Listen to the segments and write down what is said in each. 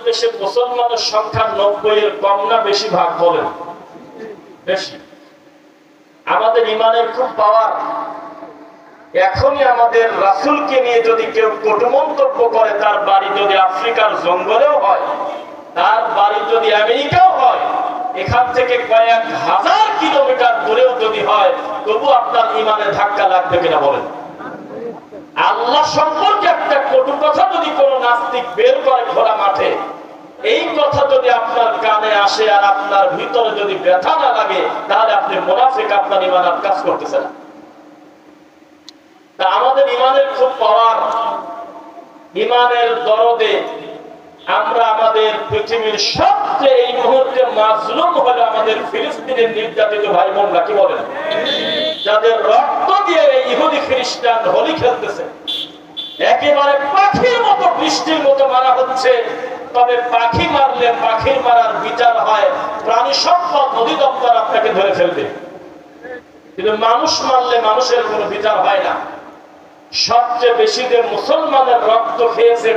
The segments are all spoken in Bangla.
দেশে মুসলমানের সংখ্যা 90 এর কম না বেশি ভাগ বলেন? বেশি। আমাদের ইমানের খুব পাওয়ার। এখনই আমাদের রাসূলকে নিয়ে যদি কেউ কটু মন্তব্য করে, তার বাড়ি যদি আফ্রিকার জঙ্গলেও হয়, তার বাড়ি যদি আমেরিকাও হয়, এখান থেকে কয়েক হাজার কিলোমিটার দূরেও যদি হয়, তবু আপনার ইমানে ধাক্কা লাগবে কিনা বলেন? আল্লাহ সম্পর্কে একটা কটু কথা যদি কোনো নাস্তিক বের করে খোলা মাঠে, এই কথা যদি আপনার কানে আসে আর আপনার ভিতরে যদি ব্যথা না লাগে, তাহলে আপনি মুনাফিক, আপনার ইমান আর কাজ করতেছে না। তা আমাদের ইমানের খুব পাওয়ার। ইমানের দরদে আমরা আমাদের পৃথিবীর সবচেয়ে এই মুহূর্তে মাজলুম হলো আমাদের ফিলিস্তিনের নির্যাতিত ভাই বোনরা, কি বলেন? যাদের রক্ত দিয়ে এই ইহুদি খ্রিস্টান হোলি খেলতেছে, একেবারে পাখির মতো বৃষ্টির মতো মারা হচ্ছে। তবে পাখি মারলে পাখির মারার বিচার হয়, প্রাণী সম্পদ অধিদপ্তর আপনাকে ধরে ফেলবে, কিন্তু মানুষ মারলে মানুষের কোনো বিচার হয় না। সবচেয়ে বেশি যে মুসলমানের রক্ত খেয়েছে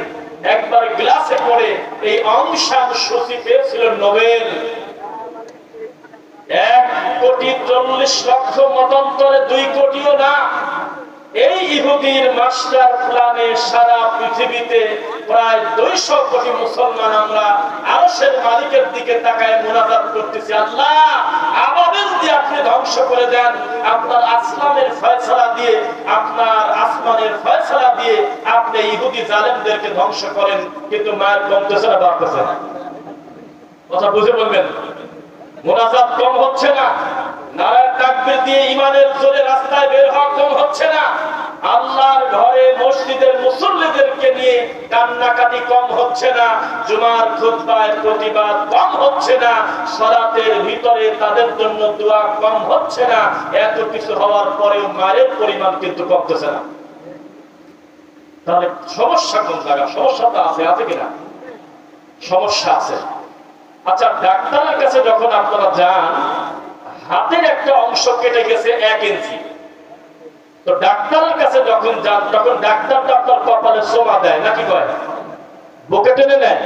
একবার গ্লাসে পড়ে, এই অং সান সূচি পেয়েছিল নোবেল। 1,40,00,000 মতান্তরে 2 কোটিও না। এই ইহুদির মাস্টার প্ল্যানে সারা পৃথিবীতে প্রায় 200 কোটি মুসলমান আমরা আরশের মালিকের দিকে তাকায় মুনাজাত করতেছি, আল্লাহ আবাবিল দিয়ে আপনি ধ্বংস করে দেন, আপনার আসমানের ফয়সালা দিয়ে, আপনার আসমানের ফয়সালা দিয়ে আপনি ইহুদি জালেমদেরকে ধ্বংস করেন। কিন্তু মায়ের কমতেছে না, বাড়তেছে না। কথা বুঝে বলবেন? মুনাজাত কম হচ্ছে না, নারায়ে তাকবীর দিয়ে ইমানের জোরে রাস্তায় বের হওয়া কম হচ্ছে না, আল্লাহর ঘরে মসজিদের মুসল্লিদেরকে নিয়ে কান্নাকাটি কম হচ্ছে না, জুমার খুতবায় প্রতিবাদ কম হচ্ছে না, সালাতের ভিতরে তাদের জন্য দোয়া কম হচ্ছে না। এত কিছু হওয়ার পরেও মায়ের পরিমাণ কিন্তু কমতেছে না। তাহলে সমস্যা কোন জায়গা? সমস্যাটা আছে, আছে কিনা? সমস্যা আছে। আচ্ছা, ডাক্তারের কাছে যখন আপনারা যান, হাতের একটা অংশ কেটে গেছে 1 ইঞ্চি, তো ডাক্তারের কাছে যখন যান, তখন ডাক্তারটা আপনার কপালে সোমা দেয় নাকি কয়? বুকে টেনে নেয়?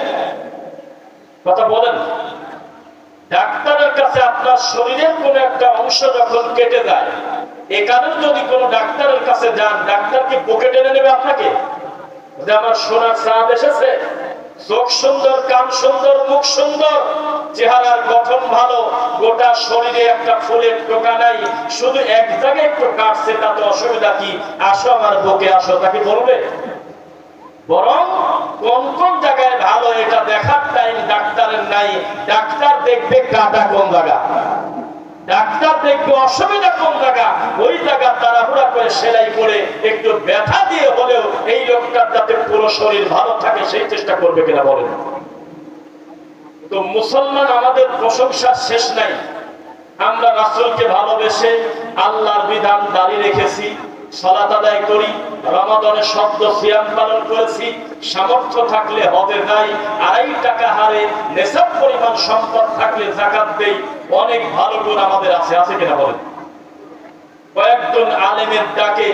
কথা বলেন। ডাক্তারের কাছে আপনার শরীরের কোন একটা অংশ যখন কেটে যায়, এ কারণে যদি কোন ডাক্তারের কাছে যান, ডাক্তার কি বুকে টেনে নেবে আপনাকে? যে আমার সোনার চাঁদ এসেছে, চোখ সুন্দর, কান সুন্দর, মুখ সুন্দর, চেহারার গঠন ভালো, গোটা শরীরে একটা ফুলের টোকা নাই, শুধু এক জায়গায় একটু কাটছে, তাতে অসুবিধা কি? আসো আমার বুকে আসো, তাকে বলবে? বরং কোন কোন জায়গায় ভালো এটা দেখার টাইম ডাক্তারের নাই। ডাক্তার দেখবে কাটা কোন জায়গা, ডাক্তার দেখবে অসুবিধা কোন জায়গা, ওই জায়গা তাড়াহুড়া করে সেলাই করে একটু ব্যথা দিয়ে হলেও এই লোকটার যাতে পুরো শরীর ভালো থাকে সেই চেষ্টা করবে কিনা বলেন? তো মুসলমান আমাদের প্রশংসার শেষ নাই। আমরা রাসূলকে ভালোবেসে আল্লাহর বিধান দাঁড়িয়ে রেখেছি, সালাত আদায় করি, রমাদানে শব্দ সিয়াম পালন করেছি, সামর্থ্য থাকলে হজে যাই, 2.5 টাকা হারে নেশাব পরিমাণ সম্পদ থাকলে যাকাত দেই। অনেক ভালো গুণ আমাদের আছে, আছে কিনা বলেন? কয়েকজন আলেমের ডাকে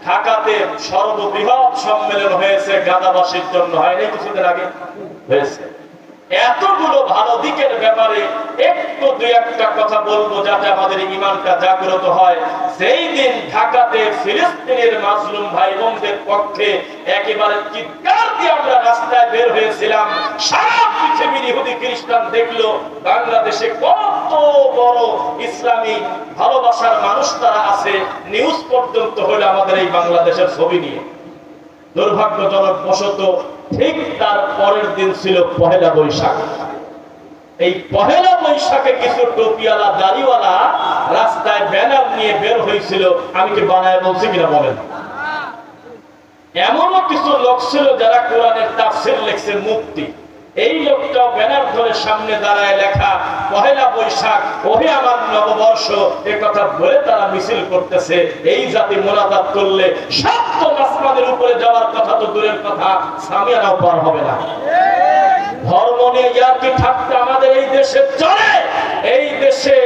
ঢাকাতে সর্ববৃহৎ সম্মেলন হয়েছে গাদাবাসীর জন্য, হয়নি কিছুদিন আগে? হয়েছে। এতগুলো ভালো দিকের ব্যাপারে একটু 2-1টা কথা বলবো যাতে আমাদের ইমানটা জাগ্রত হয়। যেই দিন ঢাকাতে ফিলিস্তিনের মাজলুম ভাই বোনদের পক্ষে একেবারে চিৎকার দিয়ে আমরা রাস্তায় বের হয়েছিলাম, সারা পৃথিবীর ইহুদি খ্রিস্টান দেখলো বাংলাদেশে কত বড় ইসলামী ভালোবাসার মানুষ তারা আছে। নিউজ পর্যন্ত হলো আমাদের এই বাংলাদেশের ছবি নিয়ে। দুর্ভাগ্যজনক বশত ঠিক তার পরের দিন ছিল পহেলা বৈশাখ। এই পহেলা বৈশাখে কিছু টুপিওয়ালা দাড়িওয়ালা রাস্তায় ব্যানার নিয়ে বের হয়েছিল। আমি কি বানায় বলছি কিনা বলেন? এমনও কিছু লোক ছিল যারা কোরআনের তাফসীর লিখছে, মুফতি। এই লোকটা ব্যানার ধরে সামনে দাঁড়ায় লেখা পহেলা বৈশাখ, ওহে আমার নববর্ষ, এ কথা বলে তারা মিছিল করতেছে। এই জাতি মোনাজাত করলে সপ্তম আসমানের উপরে যাওয়ার কথা তো দূরের কথা, সামিয়ানাও পার হবে না। ধর্ম নিয়ে ইয়ার্কি ঠাট্টা আমাদের এই দেশে চলে। এই দেশে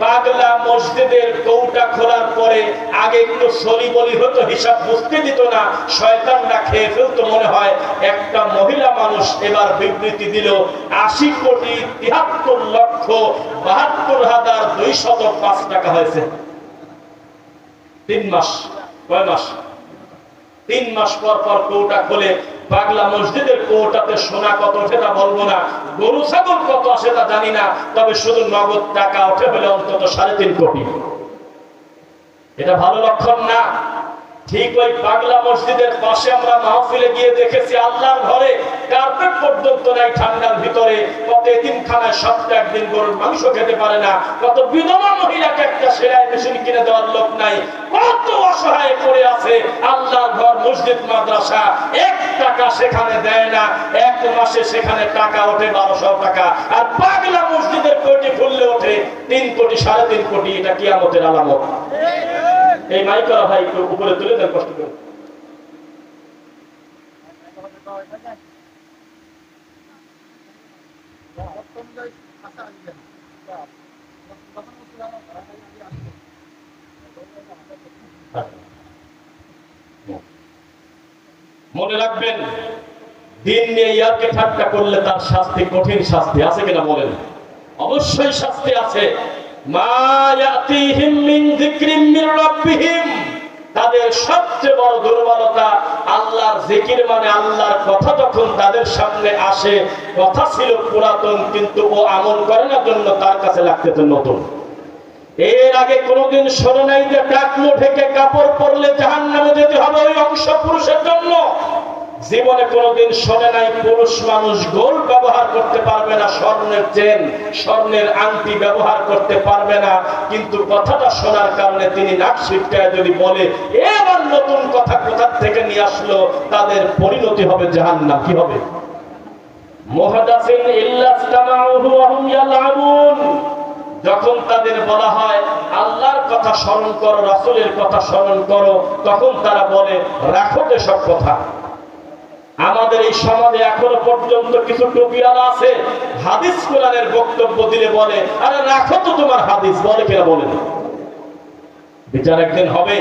পাগলা মসজিদের কৌটা খোলার পরে আগে একটু সলি বলি হতো, হিসাব বুঝতে দিত না, শয়তানরা খেয়ে ফেলতো মনে হয়। একটা মহিলা মানুষ এবার বিবৃতি দিল 80,73,72,205 টাকা হয়েছে। 3 মাস, কয় মাস? 3 মাস পর পর কৌটা খোলে। পাগলা মসজিদের কৌটাতে সোনা কত ওঠে তা বলবো না, গরু ছাগল কত আসে তা জানি না, তবে শুধু নগদ টাকা ওঠে হলে অন্তত 3.5 কোটি। এটা ভালো লক্ষণ না। ঠিক ওই পাগলা মসজিদের পাশে আমরা মাহফিলে গিয়ে দেখেছি আল্লাহর ঘরে কার্পেট পর্যন্ত নাই ঠান্ডার ভিতরে। কত এতিমখানায় সপ্তাহে একদিন গরুর মাংস খেতে পারে না, কত বিধবা মহিলাকে একটা সেলাই মেশিন কিনে দেওয়ার লোক নাই, কত অসহায় পড়ে আছে। আল্লাহর ঘর মসজিদ মাদ্রাসা, 1 টাকা সেখানে দেয় না, 1 মাসে সেখানে টাকা ওঠে 1200 টাকা। আর পাগলা মসজিদের কোটি খুললে ওঠে 3 কোটি 3.5 কোটি। এটা কিয়ামতের আলামত। এই মাইকরা ভাই একটু উপরে তুলে দেন কষ্ট করে। মনে রাখবেন, দিন নিয়ে ইয়ারকে ঠাট্টা করলে তার শাস্তি, কঠিন শাস্তি আছে কিনা বলেন? অবশ্যই শাস্তি আছে। তাদের সবচেয়ে বড় দুর্বলতা আল্লাহর জিকির, মানে আল্লাহর কথা যখন তাদের সামনে আসে, কথা ছিল পুরাতন কিন্তু ও আমল করে না, জন্য তার কাছে লাগতেছে নতুন। এর আগে কোনোদিন শোনে নাই যে টাকলো ঢেকে কাপড় পরলে জাহান্নামে যেতে হবে ওই অংশ পুরুষের জন্য। জীবনে কোনোদিন শোনে নাই পুরুষ মানুষ গোল্ড ব্যবহার করতে পারবে না, স্বর্ণের চেন, স্বর্ণের আংটি ব্যবহার করতে পারবে না। কিন্তু কথাটা শোনার কারণে তিনি নাক ছিটকায় যদি বলে এবার নতুন কথা কোথা থেকে নিয়ে আসলো, তাদের পরিণতি হবে জাহান্নাম। কি হবে? মুহাদাসিন ইল্লা ইসতামাউহু ওয়া হুম ইয়ালআবুন। যখন তাদের বলা হয় আল্লাহর কথা স্মরণ করো, রাসূলের কথা স্মরণ করো, তখন তারা বলে রাখো তো সব কথা। আমাদের এই সমাজে এখনো পর্যন্ত কিছু টুপিওয়ালা আছে, হাদিস কোরআনের বক্তব্য দিলে বলে আরে রাখো তো তোমার হাদিস, বলে কিনা বলেন? বিচার একদিন হবে।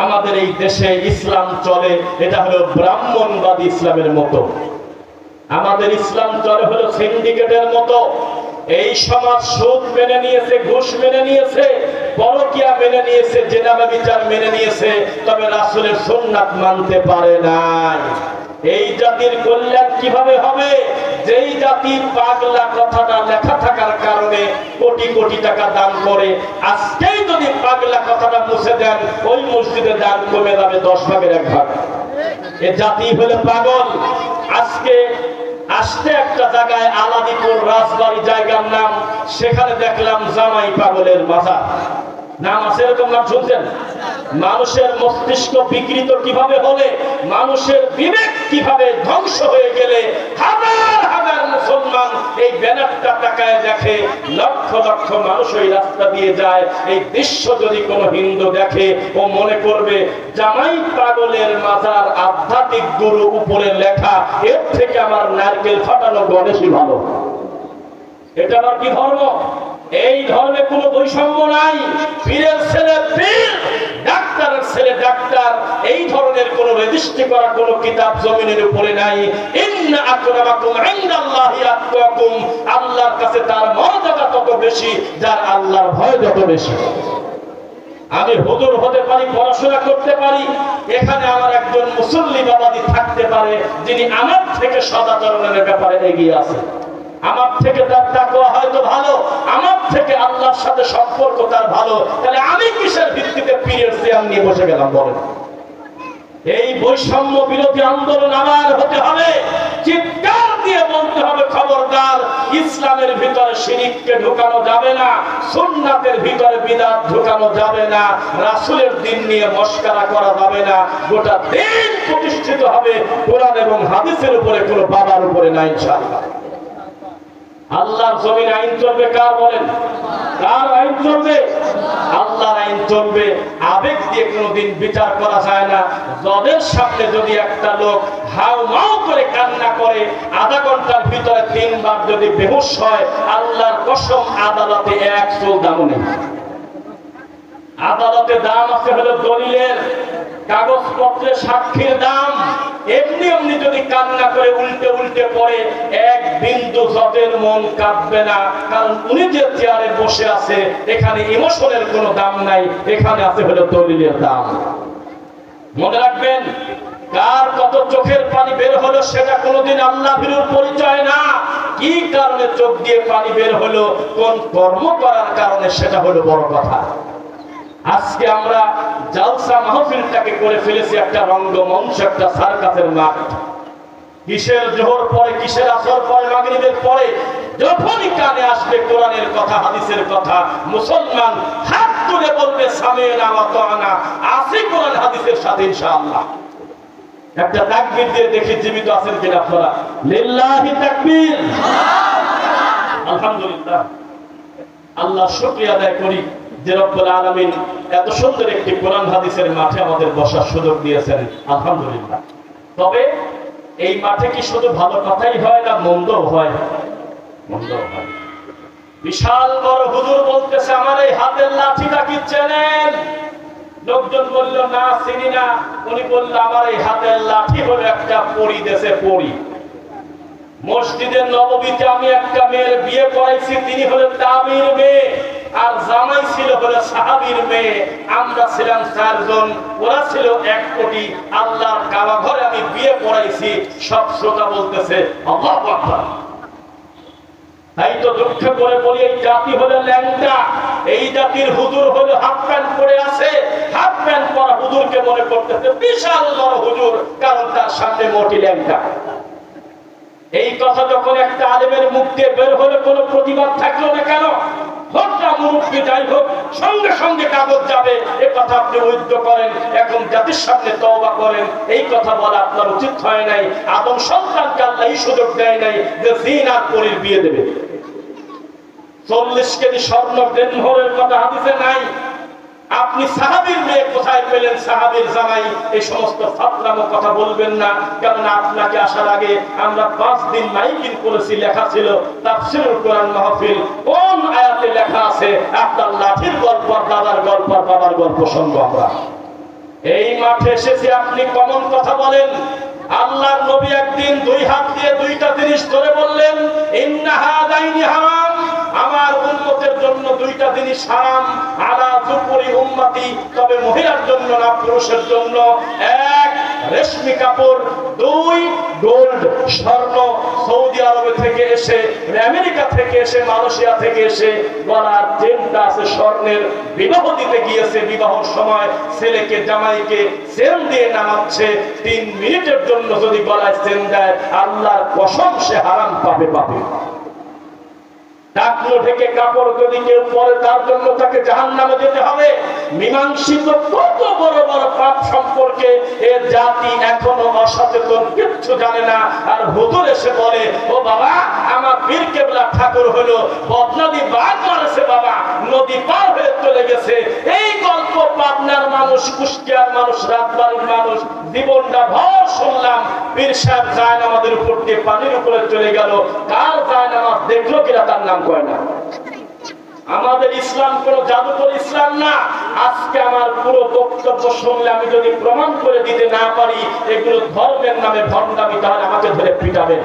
আমাদের এই দেশে ইসলাম চলে, এটা হলো ব্রাহ্মণবাদী ইসলামের মতো। আমাদের ইসলাম চলে হলো সিন্ডিকেটের মতো। এই সমাজ সুদ মেনে নিয়েছে, ঘুষ মেনে নিয়েছে, পরকিয়া মেনে নিয়েছে, জেনা ব্যভিচার মেনে নিয়েছে, তবে রাসূলের সুন্নাত মানতে পারে নাই। এই জাতির কল্যাণ কিভাবে হবে? যেই জাতি পাগলা কথাটা লেখা থাকার কারণে কোটি কোটি টাকা দান করে, আজকেই যদি পাগলা কথাটা মুছে দেন, ওই মসজিদে দান কমে যাবে 10 ভাগের 1 ভাগ। এ জাতি হলো পাগল। আজকে আসতে একটা জায়গায় আলাদিপুর রাজবাড়ি জায়গার নাম, সেখানে দেখলাম জামাই পাগলের মাজার। নাম আছে, এরকম নাম শুনছেন? মানুষের মস্তিষ্ক বিকৃত কিভাবে হলে, মানুষের বিবেক কিভাবে ধ্বংস হয়ে গেলে হাজার হাজার মুসলমান এই ব্যানারটা তাকায় দেখে, লক্ষ লক্ষ মানুষ ওই রাস্তা দিয়ে যায়। এই দৃশ্য যদি কোনো হিন্দু দেখে, ও মনে করবে জামাই পাগলের মাজার আধ্যাত্মিক গুরু উপরে লেখা, এর থেকে আমার নারকেল ফাটানো গণেশই ভালো। এটা আবার কি ধর্ম? এই ধর্মে কোনো বৈষম্য নাই। পীরের ছেলে পীর, ডাক্তারের ছেলে ডাক্তার, এই ধরনের কোনো রেজিস্ট্রি করা কোনো কিতাব জমিনের উপরে নাই। ইন্না আকরামাকুম ইনদাল্লাহি আতকাকুম, আল্লাহর কাছে তার মর্যাদা তত বেশি যার আল্লাহর ভয় যত বেশি। আমি হুজুর হতে পারি, পড়াশোনা করতে পারি, এখানে আমার একজন মুসল্লি বাবাজি থাকতে পারে যিনি আমার থেকে সদাচরণের ব্যাপারে এগিয়ে আছে, আমার থেকে তার তাকওয়া হয়তো ভালো, আমার থেকে আল্লাহর সাথে সম্পর্ক তার ভালো, তাহলে আমি কিসের ভিত্তিতে পীরের চেয়ার নিয়ে বসে গেলাম বলেন? এই বৈষম্য বিরোধী আন্দোলন আবার হতে হবে। চিৎকার দিয়ে বলতে হবে খবরদার, ইসলামের ভিতরে শিরককে ঢোকানো যাবে না, সুন্নাতের ভিতরে বিদআত ঢোকানো যাবে না, রাসূলের দ্বীন নিয়ে মশকরা করা যাবে না। গোটা দিন প্রতিষ্ঠিত হবে কোরআন এবং হাদিসের উপরে, কোনো বাবার উপরে না ইনশাআল্লাহ। আল্লাহর জমিনে আইন চলবে কার বলেন? কার আইন চলবে? আল্লাহর আইন চলবে। আবেগ দিয়ে কোনোদিন বিচার করা যায় না। জজের সামনে যদি একটা লোক হাউ মাউ করে কান্না করে, আধা ঘন্টার ভিতরে 3 বার যদি বেহুশ হয়, আল্লাহর কসম আদালতে 1 চুল দাম নেই। আদালতে দাম আছে হলো দলিলের, কাগজপত্রে সাক্ষীর দাম। এমনি এমনি যদি কান্না করে উল্টে উল্টে পড়ে, 1 বিন্দু জটের মন কাঁদবে না, কারণ উনি যে চেয়ারে বসে আছে এখানে ইমোশনের কোনো দাম নাই, এখানে আছে হলো দলিলের দাম। মনে রাখবেন, কার কত চোখের পানি বের হলো সেটা কোনোদিন আল্লাহ ভীরুর পরিচয় না। কি কারণে চোখ দিয়ে পানি বের হলো, কোন কর্ম করার কারণে, সেটা হলো বড় কথা। আজকে আমরা জালসা মাহফিলটাকে করে ফেলেছি একটা রঙ্গমঞ্চ, একটা সার্কাসের মাঠ। কিসের জোহর পরে, কিসের আসর পরে, মাগরিবের পরে যখনই কানে আসবে কোরআনের কথা, হাদিসের কথা, মুসলমান হাত তুলে বলবে সামি'না ওয়া আতা'না, আসি কোরআন হাদিসের সাথে ইনশাআল্লাহ। একটা তাকবীর দিয়ে দেখি জীবিত আছেন কিনা আপনারা। লিল্লাহি তাকবীর, আলহামদুলিল্লাহ। আল্লাহ শুকরিয়া আদায় করি যে রব্বুল আলামিন এত সুন্দর একটি কোরআন হাদিসের মাঠে আমাদের বসার সুযোগ দিয়েছেন, আলহামদুলিল্লাহ। তবে এই মাঠে কি শুধু ভালো কথাই হয় না, মন্দও হয়? মন্দও হয়। বিশাল বড় হুজুর বলতেছে আমার এই হাতের লাঠিটা কি চেনেন? লোকজন বলল না চিনি না। উনি বলল আমার এই হাতের লাঠি হলো একটা পরী দেশে পরী। মসজিদে নববীতে আমি একটা মেয়ের বিয়ে করাইছি, তিনি হলেন তাবির মেয়ে, আর জামাই ছিল হলো সাহাবীর মেয়ে। আমরা ছিলাম 4 জন, ওরা ছিল 1 কোটি। আল্লাহর কাবা ঘরে আমি বিয়ে করাইছি। সব শ্রোতা বলতেছে আল্লাহু আকবার। তাই তো দুঃখ করে বলি, এই জাতি হলো ল্যাংটা। এই জাতির হুজুর হলো হাফ প্যান্ট পরে আছে, হাফ প্যান্ট পরা হুজুরকে মনে করতেছে বিশাল বড় হুজুর, কারণ তার সামনে মোটি ল্যাংটা। এই কথা যখন একটা আলেমের মুখ দিয়ে বের হলে কোনো প্রতিবাদ থাকলো না কেন? হত্যা মুরব্বী যাই হোক, সঙ্গে সঙ্গে কাগজ যাবে, এ কথা আপনি উদ্ধ করেন, এখন জাতির সামনে তওবা করেন। এই কথা বলা আপনার উচিত হয় নাই। আদম সন্তানকে আল্লাহ এই সুযোগ দেয় নাই যে জিন আর পরীর বিয়ে দেবে। 40 কেজি স্বর্ণ দেনমোহরের কথা হাদিসে নাই। আপনি সাহাবীর মেয়ে কোথায় পেলেন, সাহাবীর জামাই, এই সমস্ত ফাতলামো কথা বলবেন না। কারণ আপনাকে আসার আগে আমরা 5 দিন মাইকিং করেছি, লেখা ছিল তাফসীরুল কোরআন মাহফিল। কোন আয়াতে লেখা আছে আপনার লাঠির গল্প, দাদার গল্প, বাবার গল্প শুনবো আমরা। এই মাঠে এসেছি, আপনি কমন কথা বলেন। আল্লাহর নবী একদিন 2 হাত দিয়ে 2টা জিনিস ধরে বললেন, ইন্না হাদাইনি হারাম, আমার উম্মতের জন্য 2টা জিনিস হারাম, আলা যুকুরি উম্মতি, তবে মহিলার জন্য না, পুরুষের জন্য। 1 রেশমি কাপড়, 2 গোল্ড স্বর্ণ। সৌদি আরব থেকে এসে, আমেরিকা থেকে এসে, মালয়েশিয়া থেকে এসে গলার চেনটা আছে স্বর্ণের। বিবাহ দিতে গিয়েছে, বিবাহের সময় ছেলেকে জামাইকে চেন দিয়ে নামাচ্ছে। 3 মিনিটের জন্য যদি গলায় চেন দেয়, আল্লাহর কসম সে হারাম পাবে পাবে। টাকলো ঢেকে কাপড় যদি কেউ পরে, তার জন্য তাকে জাহান্নামে যেতে হবে। মীমাংসিত কত বড় বড় পাপ সম্পর্কে এ জাতি এখনো অসচেতন, কিচ্ছু জানে না। আর হুজুর এসে বলে, ও বাবা, আমার পীর কেবলা ঠাকুর হলো বদনদী বাদ মারেছে বাবা, নদী পার হয়ে চলে গেছে। এই গল্প পাবনার মানুষ, কুষ্টিয়ার মানুষ, রাজবাড়ির মানুষ জীবনটা ভর শুনলাম। পীর সাহেব জায়নামাজের উপর দিয়ে পানির উপরে চলে গেল, কার জায়নামাজ দেখলো কিনা তার নাম কয় না। আমাদের ইসলাম কোন জাদুকর ইসলাম না। আজকে আমার পুরো বক্তব্য শুনলে আমি যদি প্রমাণ করে দিতে না পারি এগুলো ধর্মের নামে ভণ্ডামি, তাহলে আমাকে ধরে পিটাবেন।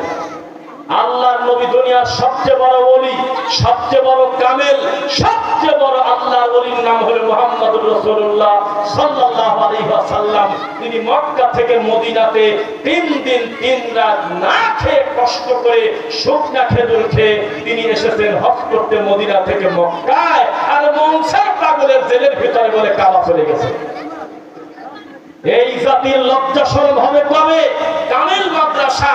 আল্লাহর নবী দুনিয়ার সবচেয়ে বড় ওলি, সবচেয়ে বড় কামেল, সবচেয়ে বড় আল্লাহর ওলির নাম হলো মুহাম্মদুর রাসূলুল্লাহ সাল্লাল্লাহু আলাইহি ওয়াসাল্লাম। তিনি মক্কা থেকে মদিনাতে 3 দিন 3 রাত না খেয়ে কষ্ট করে শুকনা খেজুর খেয়ে তিনি এসেছেন হজ করতে মদিনা থেকে মক্কায়। আর মনসার পাগলের জেলের ভিতরে বলে কাবা চলে গেছে। এই জাতির লজ্জা শরম হবে কবে? কামেল মাদ্রাসা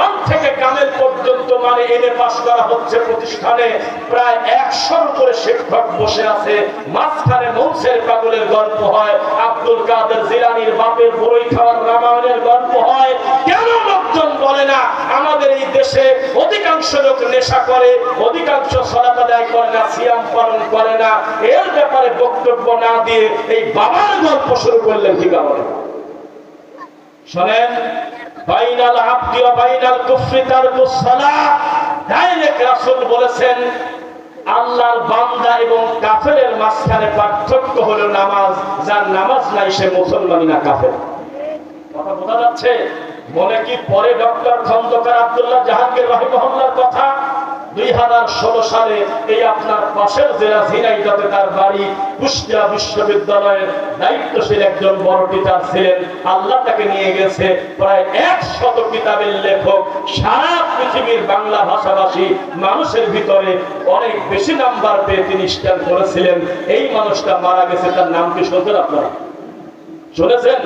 1 থেকে কামেল পর্যন্ত মানে এমএ পাস করা হচ্ছে প্রতিষ্ঠানে, প্রায় 100 উপরে শিক্ষক বসে আছে। মাঝখানে মনসের পাগলের গল্প হয়, আব্দুল কাদের জিলানীর বাপের বড়ই খাওয়ার রামায়ণের গল্প হয়। কেন লোকজন বলে না আমাদের এই দেশে অধিকাংশ লোক নেশা করে, অধিকাংশ সালাত আদায় করে না, সিয়াম পালন করে না? এর ব্যাপারে বক্তব্য না দিয়ে এই বাবার গল্প শুরু করলেন কি কারণে? শোনেন, বাইনাল আবদি ওয়া বাইনাল কুফরি তারকুস সালাহ, রাসূল বলেছেন আল্লাহর বান্দা এবং কাফেরের মাঝখানে পার্থক্য হলো নামাজ। যার নামাজ নাই সে মুসলমান না কাফের। কথা বোঝা যাচ্ছে? মনে কি পরে ডক্টর খন্দকার আব্দুল্লাহ জাহাঙ্গীর রাহিমাহুল্লাহর কথা? 2016 সালে এই আপনার পাশের জেলা ঝিনাইদহে তার বাড়ি, কুষ্টিয়া বিশ্ববিদ্যালয়ের দায়িত্বশীল একজন বড় টিচার ছিলেন। আল্লাহ তাকে নিয়ে গেছে। প্রায় 100 কিতাবের লেখক, সারা পৃথিবীর বাংলা ভাষাভাষী মানুষের ভিতরে অনেক বেশি নাম্বার পেয়ে তিনি স্ট্যান্ড করেছিলেন। এই মানুষটা মারা গেছে। তার নাম কি শুনছেন আপনারা? শুনেছেন?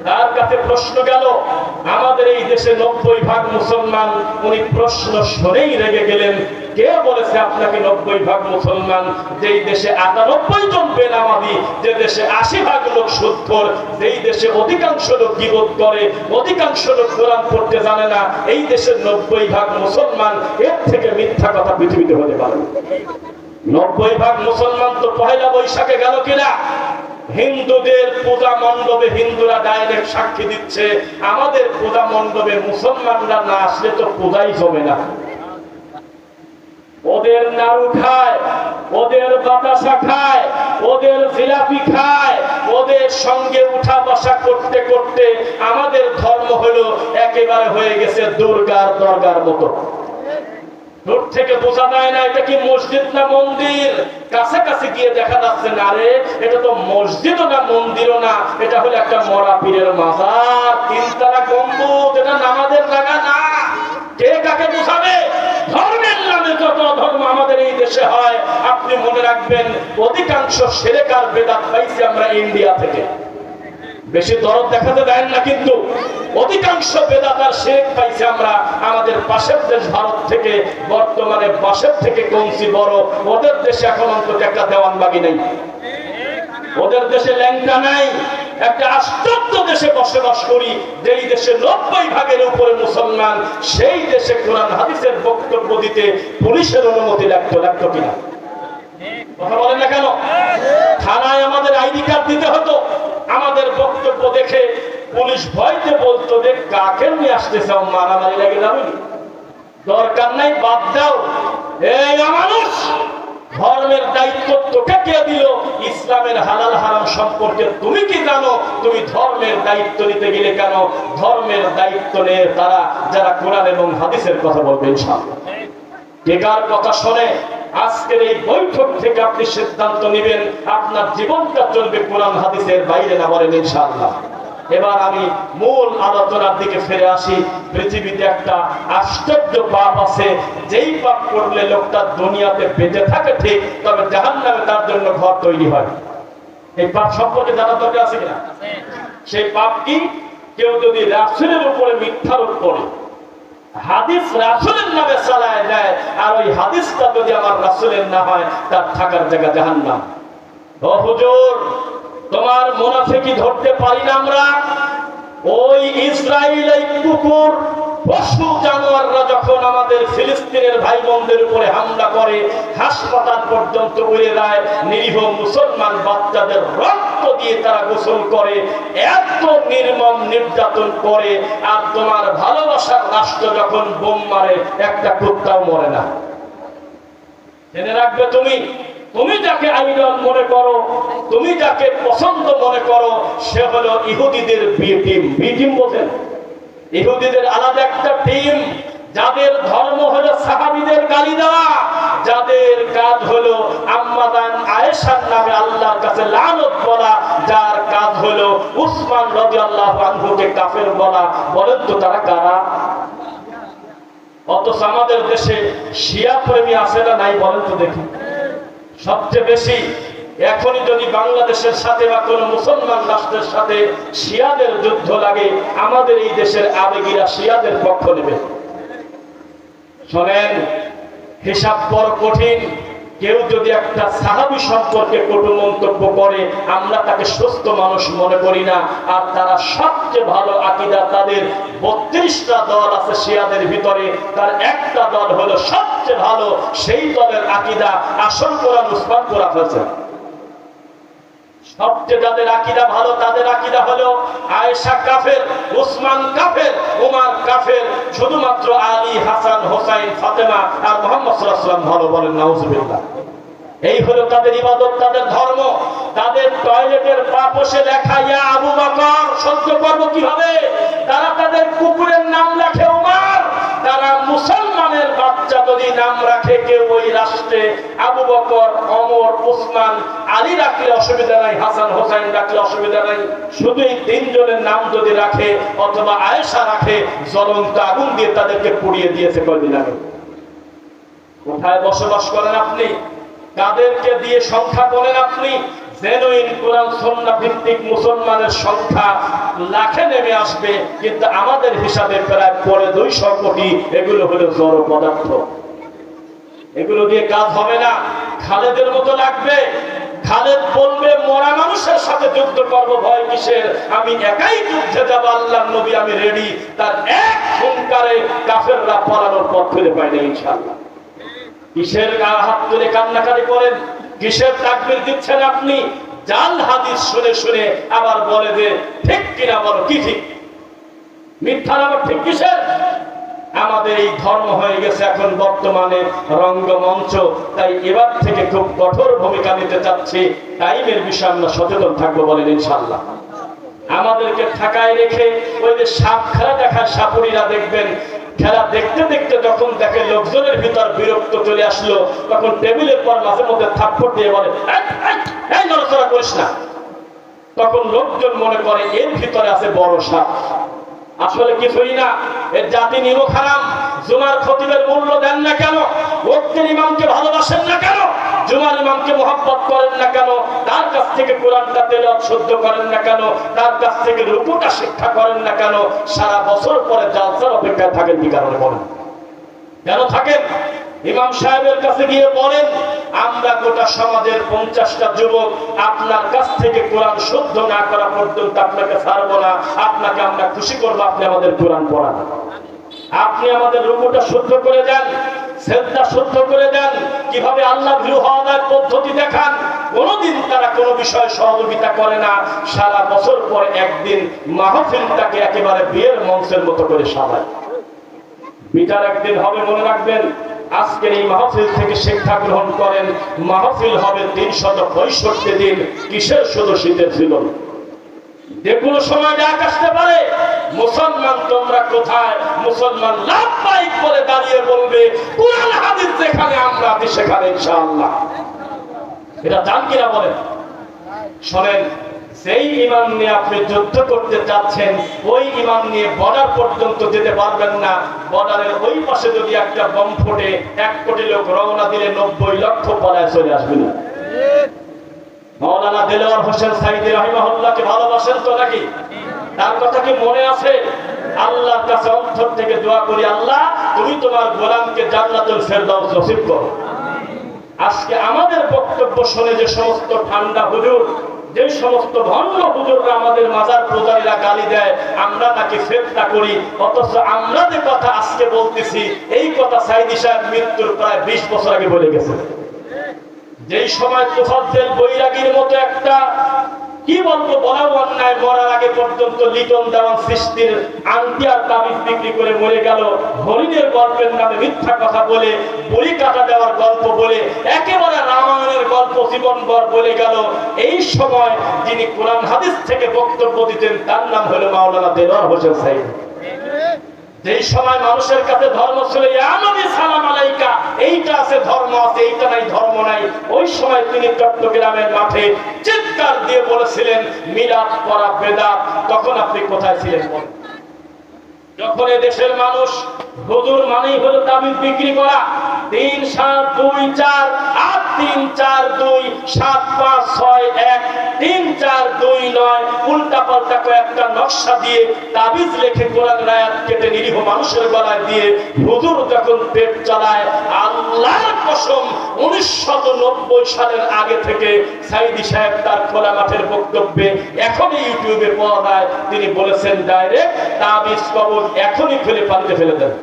তার কাছে প্রশ্ন গেল, আমাদের এই দেশে 90% মুসলমান। উনি প্রশ্ন শুনেই রেগে গেলেন, কে বলেছে আপনাকে 90% মুসলমান? যেই দেশে 98 জন বেনামাজি, যে দেশে 80% লোক সুদখোর, যেই দেশে অধিকাংশ লোক গীবত করে, অধিকাংশ লোক কোরআন পড়তে জানে না, এই দেশের 90% মুসলমান। এর থেকে মিথ্যা কথা পৃথিবীতে হতে পারে? 90% মুসলমান তো পহেলা বৈশাখে গেল কিনা? হিন্দুদের পূজা মণ্ডপে হিন্দুরা ডাইরেক্ট সাক্ষী দিচ্ছে, আমাদের পূজা মণ্ডপে মুসলমানরা না আসলে তো পূজাই হবে না। ওদের নাড়ু খায়, ওদের বাতাসা খায়, ওদের জিলাপি খায়, ওদের সঙ্গে উঠা বসা করতে করতে আমাদের ধর্ম হলো একেবারে হয়ে গেছে দুর্গার দরগার মতো। দূর থেকে বোঝা যায় না এটা কি মসজিদ না মন্দির। কাছাকাছি গিয়ে দেখা যাচ্ছে না রে এটা তো মসজিদও না মন্দিরও না, এটা হলো একটা মরা পীরের মাজার, 3 তলা গম্বুজ। এটা নামাজের জায়গা না। কে কাকে বোঝাবে? ধর্মের নামে যত ধর্ম আমাদের এই দেশে হয়, আপনি মনে রাখবেন অধিকাংশ শিরক বেদাত পাইছি আমরা ইন্ডিয়া থেকে। বেশি দরদ দেখাতে দেন না, কিন্তু অধিকাংশ বেদাত আর শিরক পাইছি আমরা আমাদের পাশের দেশ ভারত থেকে। বর্তমানে পাশের থেকে কমছি বড়। ওদের দেশে এখন অন্তত একটা দেওয়ানবাগি নেই, ওদের দেশে ল্যাংটা নাই। একটা আশ্চর্য দেশে বসবাস করি, যেই দেশে 90% উপরে মুসলমান, সেই দেশে কোরআন হাদিসের বক্তব্য দিতে পুলিশের অনুমতি লাগতো কিনা? কথা বলেন না কেন? থানায় আমাদের আইডি কার্ড দিতে হতো। আমাদের বক্তব্য দেখে পুলিশ ভয়তে বলতো যে কাকে নিয়ে আসতেছে, মারামারি লাগে যাবে, দরকার নাই, বাদ দাও। এই অমানুষ, ধর্মের দায়িত্ব তোকে কে দিল? ইসলামের হালাল হারাম সম্পর্কে তুমি কি জানো? তুমি ধর্মের দায়িত্ব নিতে গেলে কেন? ধর্মের দায়িত্ব নিয়ে তারা যারা কোরআন এবং হাদিসের কথা বলবে ইনশাআল্লাহ। কে কার কথা শুনে আজকের এই বৈঠক থেকে আপনি সিদ্ধান্ত নেবেন আপনার জীবনটা চলবে কোরআন হাদিসের বাইরে না, বলেন ইনশাআল্লাহ। এবার আমি মূল আলোচনার দিকে ফিরে আসি। পৃথিবীতে একটা আশ্চর্য পাপ আছে, যেই পাপ করলে লোকটা দুনিয়াতে বেঁচে থাকে ঠিক, তবে জাহান্নামে তার জন্য ঘর তৈরি হয়। এই পাপ সম্পর্কে জানা দরকার আছে কিনা? সেই পাপ কি? কেউ যদি রাসূলের উপরে মিথ্যারোপ করে, হাদিস রাসূলের নামে চালায় দেয়, আর ওই হাদিসটা যদি আমার রাসূলের না হয়, তার থাকার জায়গা জাহান্নাম। ও হুজুর, তোমার মুনাফিকি ধরতে পারি না আমরা? ওই ইসরায়েল, এই কুকুর, পশু জানোয়াররা যখন আমাদের ফিলিস্তিনের ভাই বোনদের উপরে হামলা করে, হাসপাতাল পর্যন্ত উড়ে যায়, নিরীহ মুসলমান বাচ্চাদের রক্ত দিয়ে তারা গোসল করে, এত নির্মম নির্যাতন করে, আর তোমার ভালোবাসার রাষ্ট্র যখন বোম মারে, একটা কুত্তাও মরে না। জেনে রাখবে, তুমি যাকে আইডল মনে করো, তুমি যাকে পছন্দ মনে করো, সে হলো ইহুদিদের বি টিম। বি টিম বোঝেন? ইহুদিদের আলাদা একটা টিম, যাদের ধর্ম হলো সাহাবীদের গালি দেওয়া, যাদের কাজ হলো আম্মাদান আয়েশার নামে আল্লাহর কাছে লানত বলা, যার কাজ হলো উসমান রাদিয়াল্লাহু আনহুকে কাফের বলা। বলেন তো তারা কারা? অথচ আমাদের দেশে শিয়া প্রেমী আছে না নাই? বলেন তো দেখি। সবচেয়ে বেশি এখনই যদি বাংলাদেশের সাথে বা কোন মুসলমান রাষ্ট্রের সাথে শিয়াদের যুদ্ধ লাগে, আমাদের এই দেশের আবেগীরা শিয়াদের পক্ষ নেবে। শোনেন, হিসাব বড় কঠিন। কেউ যদি একটা সাহাবী সম্পর্কে কটু মন্তব্য করে, আমরা তাকে সুস্থ মানুষ মনে করি না। আর তারা সবচেয়ে ভালো আকীদা, তাদের 32টা দল আছে শিয়াদের ভিতরে, তার একটা দল হলো সবচেয়ে ভালো, সেই দলের আকীদা আসল কোরআন উসমান করা ফেলছে। সবচেয়ে যাদের আকীদা ভালো তাদের আকীদা হলো আয়েশা কাফের, উসমান কাফের, ওমর কাফের, শুধুমাত্র আলী, হাসান, হোসাইন, ফাতেমা আর মুহাম্মদ সাল্লাল্লাহু আলাইহি ওয়াসাল্লাম ভালো, বলেন নাউজুবিল্লাহ। এই হলো তাদের ইবাদত, তাদের ধর্ম। তাদের টয়লেটের পাপোশে লেখা ইয়া আবু বকর সহ্য করব কিভাবে? তারা তাদের কুকুরের নাম রাখে ওমর। তারা মুসলমানের বাচ্চা যদি নাম রাখে কেউ ওই রাষ্ট্রে, আবু বকর, ওমর, উসমান, আলী রাখলে অসুবিধা নাই, হাসান, হোসেন রাখলে অসুবিধা নাই। শুধু এই তিনজনের নাম যদি রাখে অথবা আয়েশা রাখে, জ্বলন্ত আগুন দিয়ে তাদেরকে পুড়িয়ে দিয়েছে কয়দিন আগে। কোথায় বসবাস করেন আপনি? কাদেরকে দিয়ে সংখ্যা বলেন আপনি? জেনুইন কোরআন সুন্নাহ ভিত্তিক মুসলমানের সংখ্যা লাখে নেমে আসবে, কিন্তু আমাদের হিসাবে প্রায় পরে 200 কোটি। এগুলো হলো জড় পদার্থ, এগুলো দিয়ে কাজ হবে না। খালেদের মতো লাগবে। খালেদ বলবে মরা মানুষের সাথে যুদ্ধ করব, ভয় কিসের? আমি একাই যুদ্ধে যাব, আল্লাহর নবী আমি রেডি। তার এক হুঙ্কারে কাফেররা পালানোর পথ খুঁজে পায় না ইনশাআল্লাহ। কিসের হাত তুলে কান্নাকাটি করেন? কিসের তাকবীর দিচ্ছেন আপনি? জাল হাদিস শুনে শুনে আবার বলে যে ঠিক কিনা বলো, কি ঠিক? মিথ্যার আবার ঠিক কিসের? আমাদের এই ধর্ম হয়ে গেছে এখন বর্তমানে রঙ্গমঞ্চ। তাই এবার থেকে খুব কঠোর ভূমিকা নিতে চাচ্ছি। টাইমের বিষয়ে আমরা সচেতন থাকবো, বলেন ইনশাআল্লাহ। আমাদেরকে ঠাকায় রেখে ওই যে সাপ খেলা দেখায় সাপুরীরা, দেখবেন খেলা দেখতে দেখতে যখন দেখে লোকজনের ভিতর বিরক্ত চলে আসলো, তখন টেবিলের পর মাঝে মধ্যে থাপ্পড় দিয়ে বলে এই নড়াচড়া করিস না। তখন লোকজন মনে করে এর ভিতরে আছে বড় সাপ। আসলে কিছুই না, এর জাতি নিমক হারাম। জুমার খতিবের মূল্য দেন না কেন? ওয়াক্তের ইমামকে ভালোবাসেন না কেন? জুমার ইমামকে মহব্বত করেন না কেন? তার কাছ থেকে কোরআনটা তেলাওয়াত শুদ্ধ করেন না কেন? তার কাছ থেকে রুকুটা শিক্ষা করেন না কেন? সারা বছর পরে জালসার অপেক্ষায় থাকেন কি কারণে বলেন? কেন থাকেন? ইমাম সাহেবের কাছে গিয়ে বলেন, আমরা গোটা সমাজের 50টা যুবক আপনার কাছ থেকে কোরআন শুদ্ধ না করা পর্যন্ত আপনাকে ছাড়বো না। আপনাকে আমরা খুশি করবো, আপনি আমাদের কোরআন পড়ান। আপনি আমাদের রুকুটা শুদ্ধ করে দেন, সেজদা শুদ্ধ করে দেন, কিভাবে আল্লাহ ভীরু হওয়ার পদ্ধতি দেখান। কোনদিন তারা কোনো বিষয়ে সহযোগিতা করে না। সারা বছর পর একদিন মাহফিলটাকে একেবারে বিয়ের মঞ্চের মতো করে সাজায়। বিচার একদিন হবে, মনে রাখবেন। আজকের এই মাহফিল থেকে শিক্ষা গ্রহণ করেন। মাহফিল হবে 365 দিন। কিসের শুধু শীতের ছিল? যে কোনো সময় ডাক আসতে পারে। মুসলমান তোমরা কোথায়? মুসলমান লাভবাহিক বলে দাঁড়িয়ে বলবে কোরআন হাদিস যেখানে আমরা আছি সেখানে ইনশাআল্লাহ। এটা জান কিনা বলেন? শোনেন, সেই ইমান নিয়ে আপনি যুদ্ধ করতে যাচ্ছেন, ওই ইমান নিয়ে বর্ডার পর্যন্ত যেতে পারবেন না। বর্ডারের ওই পাশে যদি একটা বম ফোটে, 1 কোটি লোক রওনা দিলে 90 লক্ষ পলায় চলে আসবেন। মাওলানা দেলোয়ার হোসেন সাইদি রাহিমাহুল্লাহকে ভালোবাসেন তো নাকি? তার কথা কি মনে আছে? আল্লাহর কাছে অন্তর থেকে দোয়া করি, আল্লাহ তুমি তোমার গোলামকে জান্নাতুল ফেরদাউস নসিব করো। আজকে আমাদের বক্তব্য শুনে যে সমস্ত ঠান্ডা হুজুর, যে সমস্ত ভণ্ড হুজুররা আমাদের মাজার পূজারীরা গালি দেয়, আমরা নাকি ফেতনা করি, অথচ আমরা যে কথা আজকে বলতেছি এই কথা সাইদি সাহেব মৃত্যুর প্রায় 20 বছর আগে বলে গেছে। যেই সময় তোফাজ্জল বৈরাগীর মতো একটা কি বলবো বলা অন্যায়, মরার আগে পর্যন্ত লিটন দেওয়ান সৃষ্টির আংটি আর তাবিজ বিক্রি করে মরে গেল, হরিণের গল্পের নামে মিথ্যা কথা বলে, বলি কাটা দেওয়ার গল্প বলে, একেবারে রামায়ণের গল্প জীবনভর বলে গেল। এই সময় যিনি কোরআন হাদিস থেকে বক্তব্য দিতেন তার নাম হলো মাওলানা দেলোয়ার হোসেন সাইদ। যেই সময় মানুষের কাছে ধর্ম ছিল ইয়া নবী সালাম আলাইকা, এইটা আছে ধর্ম আছে, এইটা নাই ধর্ম নাই, ওই সময় তিনি চট্টগ্রামের মাঠে চিৎকার দিয়ে বলেছিলেন মিলাদ পড়া বেদাত। তখন আপনি কোথায় ছিলেন? যখন দেশের মানুষ হুজুর মানেই হলো তাবিজ বিক্রি করা, 3 7 2 4 8 3 4 2 7 5 6 1 3 4 2 9 উল্টা পাল্টা কয়েকটা নকশা দিয়ে তাবিজ লিখে কোরআন আয়াত কেটে নিরীহ মানুষের গলায় দিয়ে হুজুর যখন পেট চালায়, আল্লাহর কসম 1990 সালের আগে থেকে সাইদি সাহেব তার খোলা মাঠের বক্তব্যে এখনই ইউটিউবে পাওয়া যায়, তিনি বলেছেন ডাইরেক্ট তাবিজ কবর এখনই খুলে পানিতে ফেলে দেন।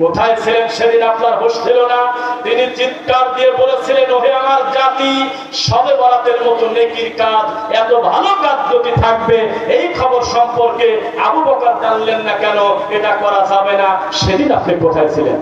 কোথায় ছিলেন সেদিন? আপনার হুঁশ ছিল না? তিনি চিৎকার দিয়ে বলেছিলেন, ওহে আমার জাতি, শবে বরাতের মতো নেকির কাজ, এত ভালো কাজ যদি থাকবে, এই খবর সম্পর্কে আবু বকর জানলেন না কেন? এটা করা যাবে না। সেদিন আপনি কোথায় ছিলেন?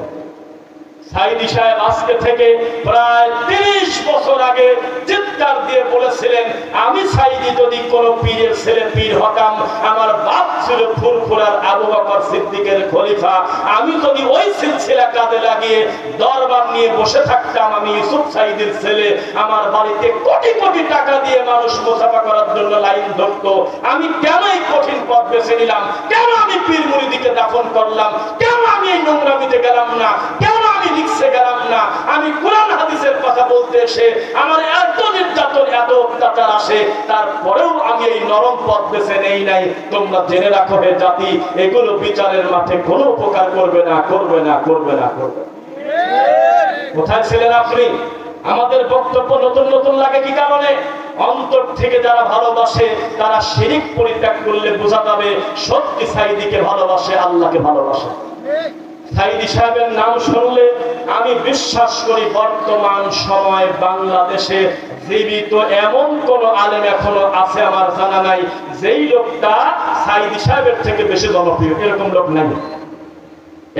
সাইদি সাহেব আজকে থেকে প্রায় 30 বছর আগে চিৎকার দিয়ে বলেছিলেন, আমি সাইদি যদি কোন পীরের ছেলে পীর হতাম, আমার বাপ ছিল ফুরফুরার আবু বকর সিদ্দিকের খলিফা, আমি যদি ওই সিলসিলা কাজে লাগিয়ে দরবার নিয়ে বসে থাকতাম, আমি ইউসুফ সাইদির ছেলে, আমার বাড়িতে কোটি কোটি টাকা দিয়ে মানুষ মুসাফা করার জন্য লাইন ধরতো, আমি কেন এই কঠিন পথ বেছে নিলাম? কেন আমি পীর মুরিদিকে দাফন করলাম? কেন আমি এই নোংরামিতে গেলাম না? কেন আমি লিখছে গেলাম না? আমি কোরআন হাদিসের কথা বলতে এসে আমার এত নির্যাতন, এত অত্যাচার আসে, তারপরেও আমি এই নরম পথ বেছে নেই নাই। তোমরা জেনে রাখো হে জাতি, এগুলো বিচারের মাঠে কোনো উপকার করবে না, করবে না, করবে না, করবে না। কোথায় ছিলেন আপনি? আমাদের বক্তব্য নতুন নতুন লাগে কি কারণে? অন্তর থেকে যারা ভালোবাসে তারা শিরিক পরিত্যাগ করলে বোঝা যাবে সত্যি সাইদিকে ভালোবাসে, আল্লাহকে ভালোবাসে। সাইদি সাহেবের নাম শুনলে আমি বিশ্বাস করি বর্তমান সময় বাংলাদেশে জীবিত এমন কোন আলেম এখনো আছে আমার জানা নাই যেই লোকটা সাইদি সাহেবের থেকে বেশি জনপ্রিয়। এরকম লোক নাই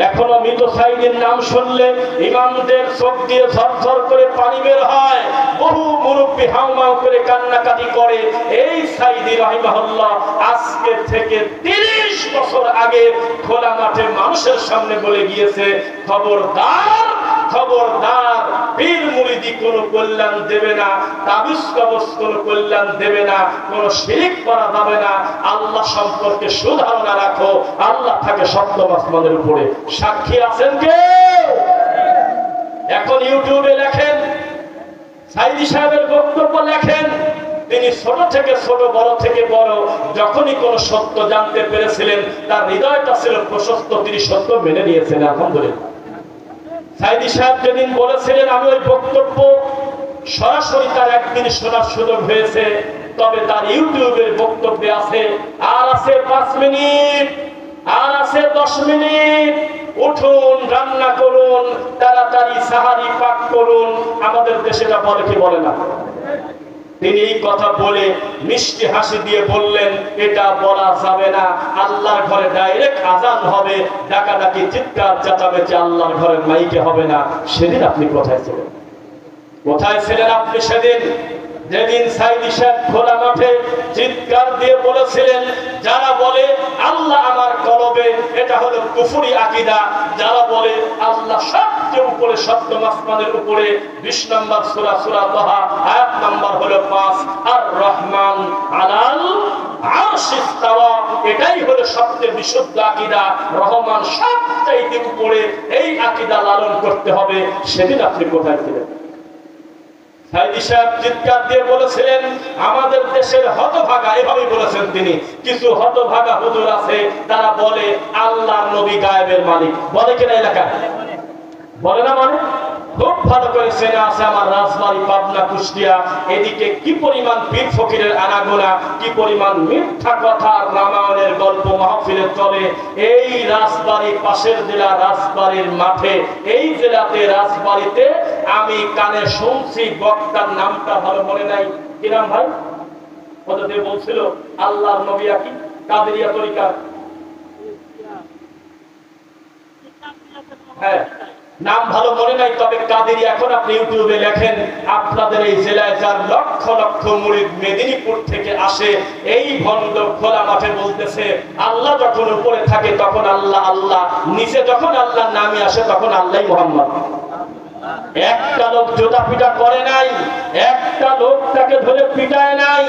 এখনো। মৃত সাইদির নাম শুনলে ইমামদের চোখ দিয়ে ঝরঝর করে পানি বের হয়, বহু মুরব্বী হাউমাউ করে কান্নাকাটি করে। এই সাইদি রাহিমাহুল্লাহ আজকে থেকে 30 বছর আগে খোলা মাঠে মানুষের সামনে বলে গিয়েছে, খবরদার, খবরদার, পীর মুরিদি কোনো কল্যাণ দেবে না, তাবিজ কবজ কোনো কল্যাণ দেবে না, কোনো শিরিক করা যাবে না, আল্লাহ সম্পর্কে সুধারণা রাখো, আল্লাহ থাকে সপ্তম আসমানের উপরে। সাক্ষী আছেন কে? এখন ইউটিউবে লেখেন, সাইদি সাহেবের বক্তব্য লেখেন। তিনি ছোট থেকে ছোট, বড় থেকে বড়, যখনই কোন সত্য জানতে পেরেছিলেন তার হৃদয়টা ছিল প্রশস্ত, তিনি সত্য মেনে নিয়েছেন। আলহামদুলিল্লাহ। সাইদি সাহেব যেদিন বলেছিলেন, আমি ওই বক্তব্য সরাসরি তার একদিন শোনার সুযোগ হয়েছে, তবে তার ইউটিউবের বক্তব্যে আছে, আর আছে 5 মিনিট, আর আছে 10 মিনিট, উঠুন, রান্না করুন, তাড়াতাড়ি সাহারি পাক করুন। আমাদের দেশেটা বলে কি বলে না? তিনি এই কথা বলে মিষ্টি হাসি দিয়ে বললেন, এটা বলা যাবে না, আল্লাহর ঘরে ডাইরেক্ট আজান হবে, ডাকাডাকি, চিৎকার চেঁচামেচি আল্লাহর ঘরের মাইকে হবে না। সেদিন আপনি কোথায় ছিলেন? কোথায় ছিলেন আপনি সেদিন যেদিন সাইদি সাহেব খোলা মাঠে চিৎকার দিয়ে বলেছিলেন, যারা বলে আল্লাহ আমার কলবে, এটা হলো কুফরি আকীদা। যারা বলে আল্লাহ সবচেয়ে উপরে, সপ্তম আসমানের উপরে, 20 নম্বর সূরা, সূরা তাহা, আয়াত নাম্বার হলো 5, আর রহমান আলাল আরশি ইস্তাওয়া, এটাই হলো সবচেয়ে বিশুদ্ধ আকীদা। রহমান সবচেয়ে উপরে, এই আকীদা লালন করতে হবে। সেদিন আপনি কোথায় ছিলেন? সাইদি সাহেব চিৎকার দিয়ে বলেছিলেন, আমাদের দেশের হতভাগা, এভাবেই বলেছেন তিনি, কিছু হতভাগা হুজুর আছে তারা বলে আল্লাহর নবী গায়েবের মালিক। বলে কিনা এলাকায়? বলে না? মানে খুব ভালো করে চেনা আছে আমার রাজবাড়ী, পাবনা, কুষ্টিয়া, এদিকে কি পরিমাণ পীর ফকিরের আনাগোনা, কি পরিমাণ মিথ্যা কথা, রামায়ণের গল্প মাহফিলে চলে। এই রাজবাড়ী পাশের জেলা রাজবাড়ীর মাঠে, এই জেলাতে রাজবাড়ীতে আমি কানে শুনছি, বক্তার নামটা ভালো মনে নাই, কি নাম ভাই? ওদের বলছিল আল্লাহর নবী কি কাদেরিয়া তরিকা, হ্যাঁ নাম ভালো মনে নাই, তবে কাদেরি। এখন আপনি ইউটিউবে লেখেন, আপনাদের এই জেলায় যার লক্ষ লক্ষ মুরিদ মেদিনীপুর থেকে আসে, এই ভণ্ড খোলা মাঠে বলতেছে আল্লাহ যখন উপরে থাকে তখন আল্লাহ আল্লাহ, নিচে যখন আল্লাহ নামে আসে তখন আল্লাহ মুহাম্মদ। একটা লোক জোতা পিটা করে নাই, একটা লোক তাকে ধরে পিটায় নাই।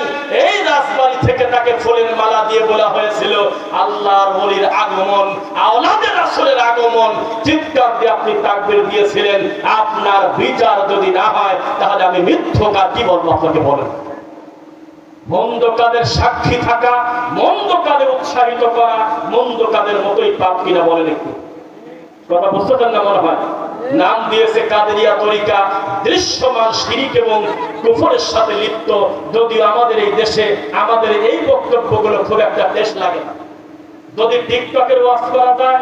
এই রাজবাড়ী থেকে তাকে ফুলের মালা দিয়ে বলা হয়েছিল আল্লাহর ওলির আগমন, আওলাদে রাসূলের আগমন। চিৎকার দিয়ে আপনি তাকবীর দিয়েছিলেন। আপনার বিচার যদি না হয় তাহলে আমি মিথ্যাকার কি বলবো আপনাকে? বলেন, মন্দ কাজের সাক্ষী থাকা, মন্দ কাজে উৎসাহিত করা মন্দ কাজের মতোই পাপ কিনা? বলেন একটু, কথা বুঝতে চান না মনে হয়? নাম দিয়েছে কাদেরিয়া তরিকা, দৃশ্যমান শিরিক এবং কুফরের সাথে লিপ্ত। যদিও আমাদের এই দেশে আমাদের এই বক্তব্যগুলো খুব একটা দেশ লাগে না। যদি টিকটকের ওয়াজ করা যায়,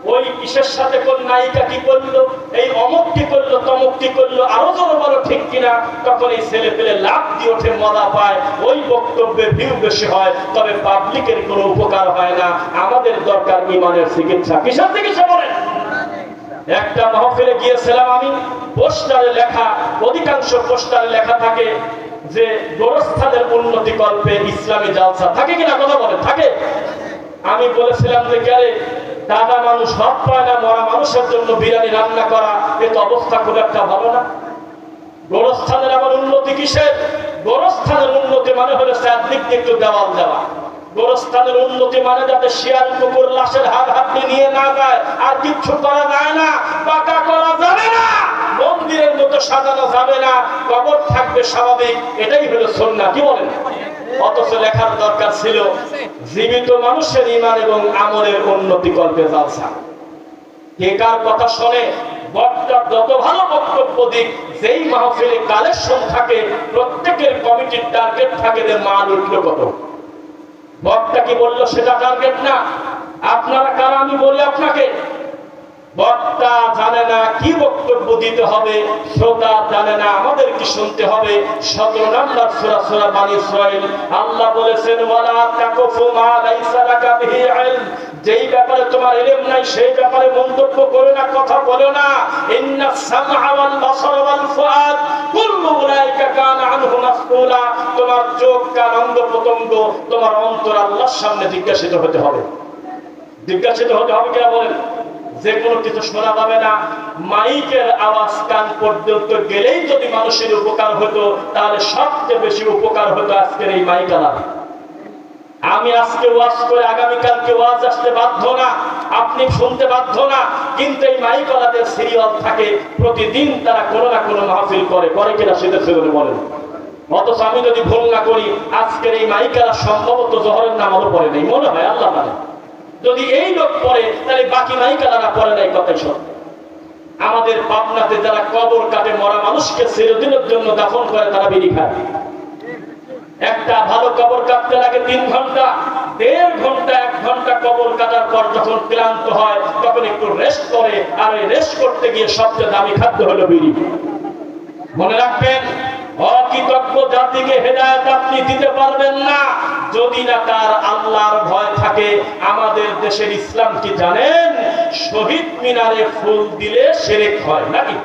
ওই কিসের সাথে কোন নায়িকা কি করলো, এই অমুক কি করলো, তমুক কি করলো, আরো জোর বলো ঠিক কিনা, তখন এই ছেলে পেলে লাভ দিয়ে ওঠে, মজা পায়, ওই বক্তব্যের ভিউ বেশি হয়, তবে পাবলিকের কোনো উপকার হয় না। আমাদের দরকার ইমানের চিকিৎসা। কিসের চিকিৎসা বলেন? একটা মাহফিলে গিয়েছিলাম আমি, পোস্টারে লেখা, অধিকাংশ পোস্টারে লেখা থাকে যে গোরস্থানের উন্নতি কল্পে ইসলামী জালসা, থাকে কিনা কথা বলেন? থাকে। আমি বলেছিলাম যে গেলে দাদা মানুষ ভাত পায় না, মরা মানুষের জন্য বিরিয়ানি রান্না করা, এ তো অবস্থা খুব একটা ভালো না। গোরস্থানের আবার উন্নতি কিসের? গোরস্থানের উন্নতি মানে হলো চারদিক দিয়ে একটু দেওয়াল দেওয়া। গোরস্থানের উন্নতি মানে যাতে শিয়াল কুকুর লাশের হাত হাতে নিয়ে না যায়, আর কিচ্ছু করা যায় না, পাকা করা যাবে না, মন্দিরের মতো সাজানো যাবে না, কবর থাকবে স্বাভাবিক, এটাই হলো সুন্নাহ। কি বলেন? অথচ লেখার দরকার ছিল জীবিত মানুষের ঈমান এবং আমলের উন্নতি কল্পে জালসা। কে কার কথা শোনে, বক্তা যত ভালো বক্তব্য দিক, যেই মাহফিলে কালেকশন থাকে, প্রত্যেকের কমিটির টার্গেট থাকে যে মাল উঠলো কত। বক্তা কি বললো সেটা টার্গেট না। আপনারা কারা আমি বলি আপনাকে, বক্তা জানে না কি বক্তব্য দিতে হবে, শ্রোতা জানে না আমাদের কি শুনতে হবে। 17 নম্বর সূরা সূরা বনী ইসরাঈল আল্লাহ বলেছেন, ওয়ালা তাকুফু মা লাইসা লাকা বিহি ইলম, যেই ব্যাপারে তোমার ইলম নাই সেই ব্যাপারে মন্তব্য করো না, কথা বলো না। ইন্নাস সামআ ওয়াল বাসারা ওয়াল ফুআদ কুল্লু উলাইকা কানা আনহু মাসউলা, তোমার চোখ, কান, অঙ্গ প্রত্যঙ্গ, তোমার অন্তর আল্লাহর সামনে জিজ্ঞাসিত হতে হবে। জিজ্ঞাসিত হতে হবে কিনা বলেন? যে কোনো কিছু শোনা যাবে না। মাইকের আওয়াজ কান পর্যন্ত গেলেই যদি মানুষের উপকার হতো, তাহলে সবচেয়ে বেশি উপকার হতো আজকের এই মাইক আলাপ। আমি আজকে ওয়াজ করে আগামীকালকে ওয়াজ আসতে বাধ্য না, আপনি শুনতে বাধ্য না, কিন্তু এই মাইক আলাদের সিরিয়াল থাকে, প্রতিদিন তারা কোনো না কোনো মাহফিল করে, করে কিনা সেটা সেগুলো বলেন। অথচ আমি যদি ভুল না করি, আজকের এই মাইকারা সম্ভবত জোহরের নামাজও পড়ে নেই, মনে হয়, আল্লাহ জানে। যদি এই লোক পড়ে, তাহলে বাকি মাইকারা পড়ে নাই, কথাই সত্য। আমাদের পাবনাতে যারা কবর কাটে, মরা মানুষকে চিরদিনের জন্য দাফন করে, তারা বিড়ি খায়। একটা ভালো কবর কাটতে লাগে 3 ঘন্টা, 1.5 ঘন্টা, 1 ঘন্টা কবর কাটার পর যখন ক্লান্ত হয়, তখন একটু রেস্ট করে, আর এই রেস্ট করতে গিয়ে সবচেয়ে দামি খাদ্য হলো বিড়ি। মনে রাখবেন, অকৃতজ্ঞ জাতিকে হেদায়েত আপনি দিতে পারবেন না যদি না তার আল্লাহর ভয় থাকে। আমাদের দেশের ইসলাম কি জানেন? শহীদ মিনারে ফুল দিলে শিরক হয় নাকি?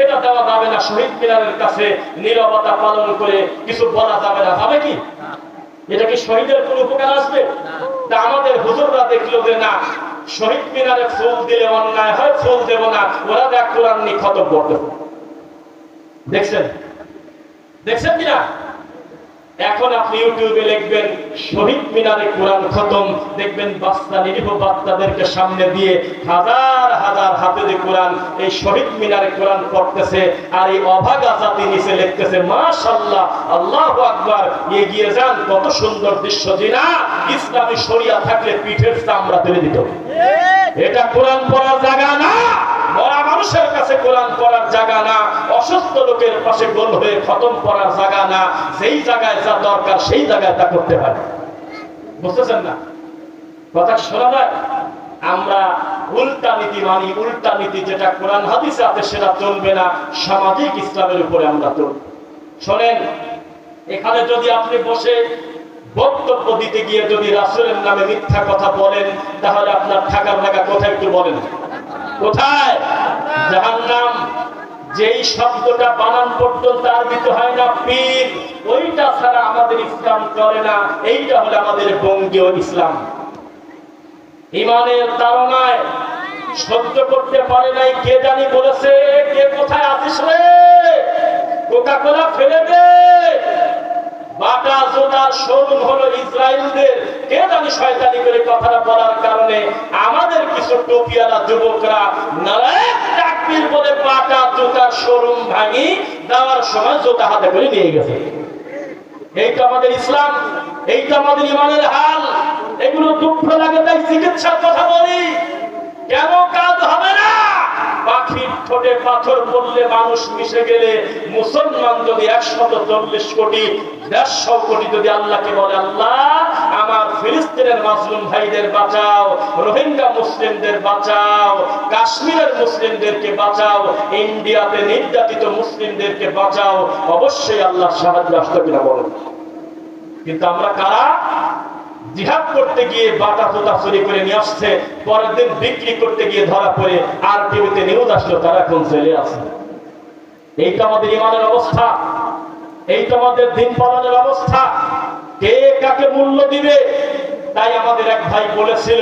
এটা দেওয়া যাবে না। শহীদ মিনারের কাছে নীরবতা পালন করে কিছু বলা যাবে না, যাবে কি? এটা কি শহীদের কোন উপকার আসবে? তা আমাদের হুজুররা দেখলো যে না, শহীদ মিনারে ফুল দিলে অন্যায় হয়, ফুল দেব না, ওরা দেখ কোরআন নিয়ে খতম করতে। দেখছেন দেখছেন কিনা? এখন আপনি ইউটিউবে লিখবেন শহীদ মিনারে কোরআন খতম, দেখবেন বাচ্চা, নিরীহ বাচ্চাদেরকে সামনে দিয়ে হাজার হাজার হাফেজে কোরআন এই শহীদ মিনারে কোরআন পড়তেছে, আর এই অভাগা জাতি নিচে লিখতেছে মাশাআল্লাহ, আল্লাহু আকবার, এগিয়ে যান, কত সুন্দর দৃশ্য। জিনা ইসলামী শরিয়া থাকলে পিঠের চামড়া তুলে দিত। এটা কোরআন পড়ার জায়গা না, মরা মানুষের কাছে কোরআন পড়ার জায়গা না, অসুস্থ লোকের পাশে গোল হয়ে খতম পড়ার জায়গা না। যেই জায়গায় যা দরকার সেই জায়গায় তা করতে হয়। বুঝতেছেন না? কথা শোনা যায়? আমরা উল্টা নীতি মানি, উল্টা নীতি যেটা কোরআন হাদিসে আছে সেটা চলবে না, সামাজিক ইসলামের উপরে আমরা চলব। শোনেন, এখানে যদি আপনি বসে বক্তব্য দিতে গিয়ে যদি রাসূলের নামে মিথ্যা কথা বলেন, তাহলে আপনার থাকার জায়গা কোথায় একটু বলেন? কোথায়? জাহান্নাম। যেই শব্দটা বানান পর্যন্ত আরবিতে হয় না পীর, ওইটা ছাড়া আমাদের ইসলাম চলে না। এইটা হলো আমাদের বঙ্গীয় ইসলাম। ইমানের তাড়নায় সহ্য করতে পারে নাই, কে জানি বলেছে, কে কোথায় আছিস রে, কোকা-কোলা ফেলে দে। বাটা জোতার শোরুম হলো ইসরায়েলদের, কে জানি শয়তানি করে কথাটা বলার কারণে আমাদের কিছু টুপিওয়ালা যুবকরা নারায়ণ তাকবীর বলে বাটা জোতার শোরুম ভাঙি দেওয়ার সময় জোতা হাতে করে নিয়ে গেছে। এই তো আমাদের ইসলাম, এই তো আমাদের ইমানের হাল। এগুলো দুঃখ লাগে, তাই চিকিৎসার কথা বলি। কেন কাজ হবে না? পাখির ঠোঁটে পাথর পড়লে মানুষ মিশে গেলে মুসলমান যদি 140 কোটি 150 কোটি যদি আল্লাহকে বলে, আল্লাহ আমার ফিলিস্তিনের মাসলুম ভাইদের বাঁচাও, রোহিঙ্গা মুসলিমদের বাঁচাও, কাশ্মীরের মুসলিমদেরকে বাঁচাও, ইন্ডিয়াতে নির্যাতিত মুসলিমদেরকে বাঁচাও, অবশ্যই আল্লাহ সাহায্য আসতে কিনা বলেন। কিন্তু আমরা কারা? জিহাদ করতে গিয়ে বাটা তোতা চুরি করে নিয়ে আসছে, পরের দিন বিক্রি করতে গিয়ে ধরা পড়ে আর টিভিতে নিউজ আসলো তারা এখন জেলে আছে। এই তো আমাদের ইমানের অবস্থা, এই তো আমাদের দিন পালনের অবস্থা। কে কাকে মূল্য দিবে? তাই আমাদের এক ভাই বলেছিল,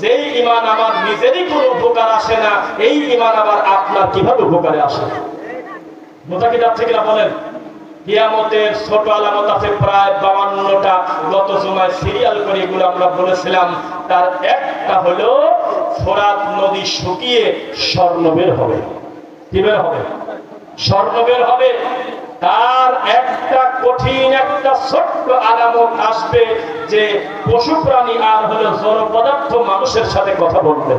যেই ইমান আমার নিজেরই কোনো উপকার আসে না, এই ইমান আবার আপনার কিভাবে উপকারে আসে? বোঝা কি যাচ্ছে কিনা বলেন? কিয়ামতের ছোট আলামত আছে প্রায় 52টা। গত জুমায় সিরিয়াল করে এগুলো আমরা বলেছিলাম। তার একটা হলো ফোরাত নদী শুকিয়ে স্বর্ণ বের হবে। কি বের হবে? স্বর্ণ বের হবে। তার একটা কঠিন একটা ছোট্ট আলামত আসবে যে পশু প্রাণী আর হলো জড় পদার্থ মানুষের সাথে কথা বলবে।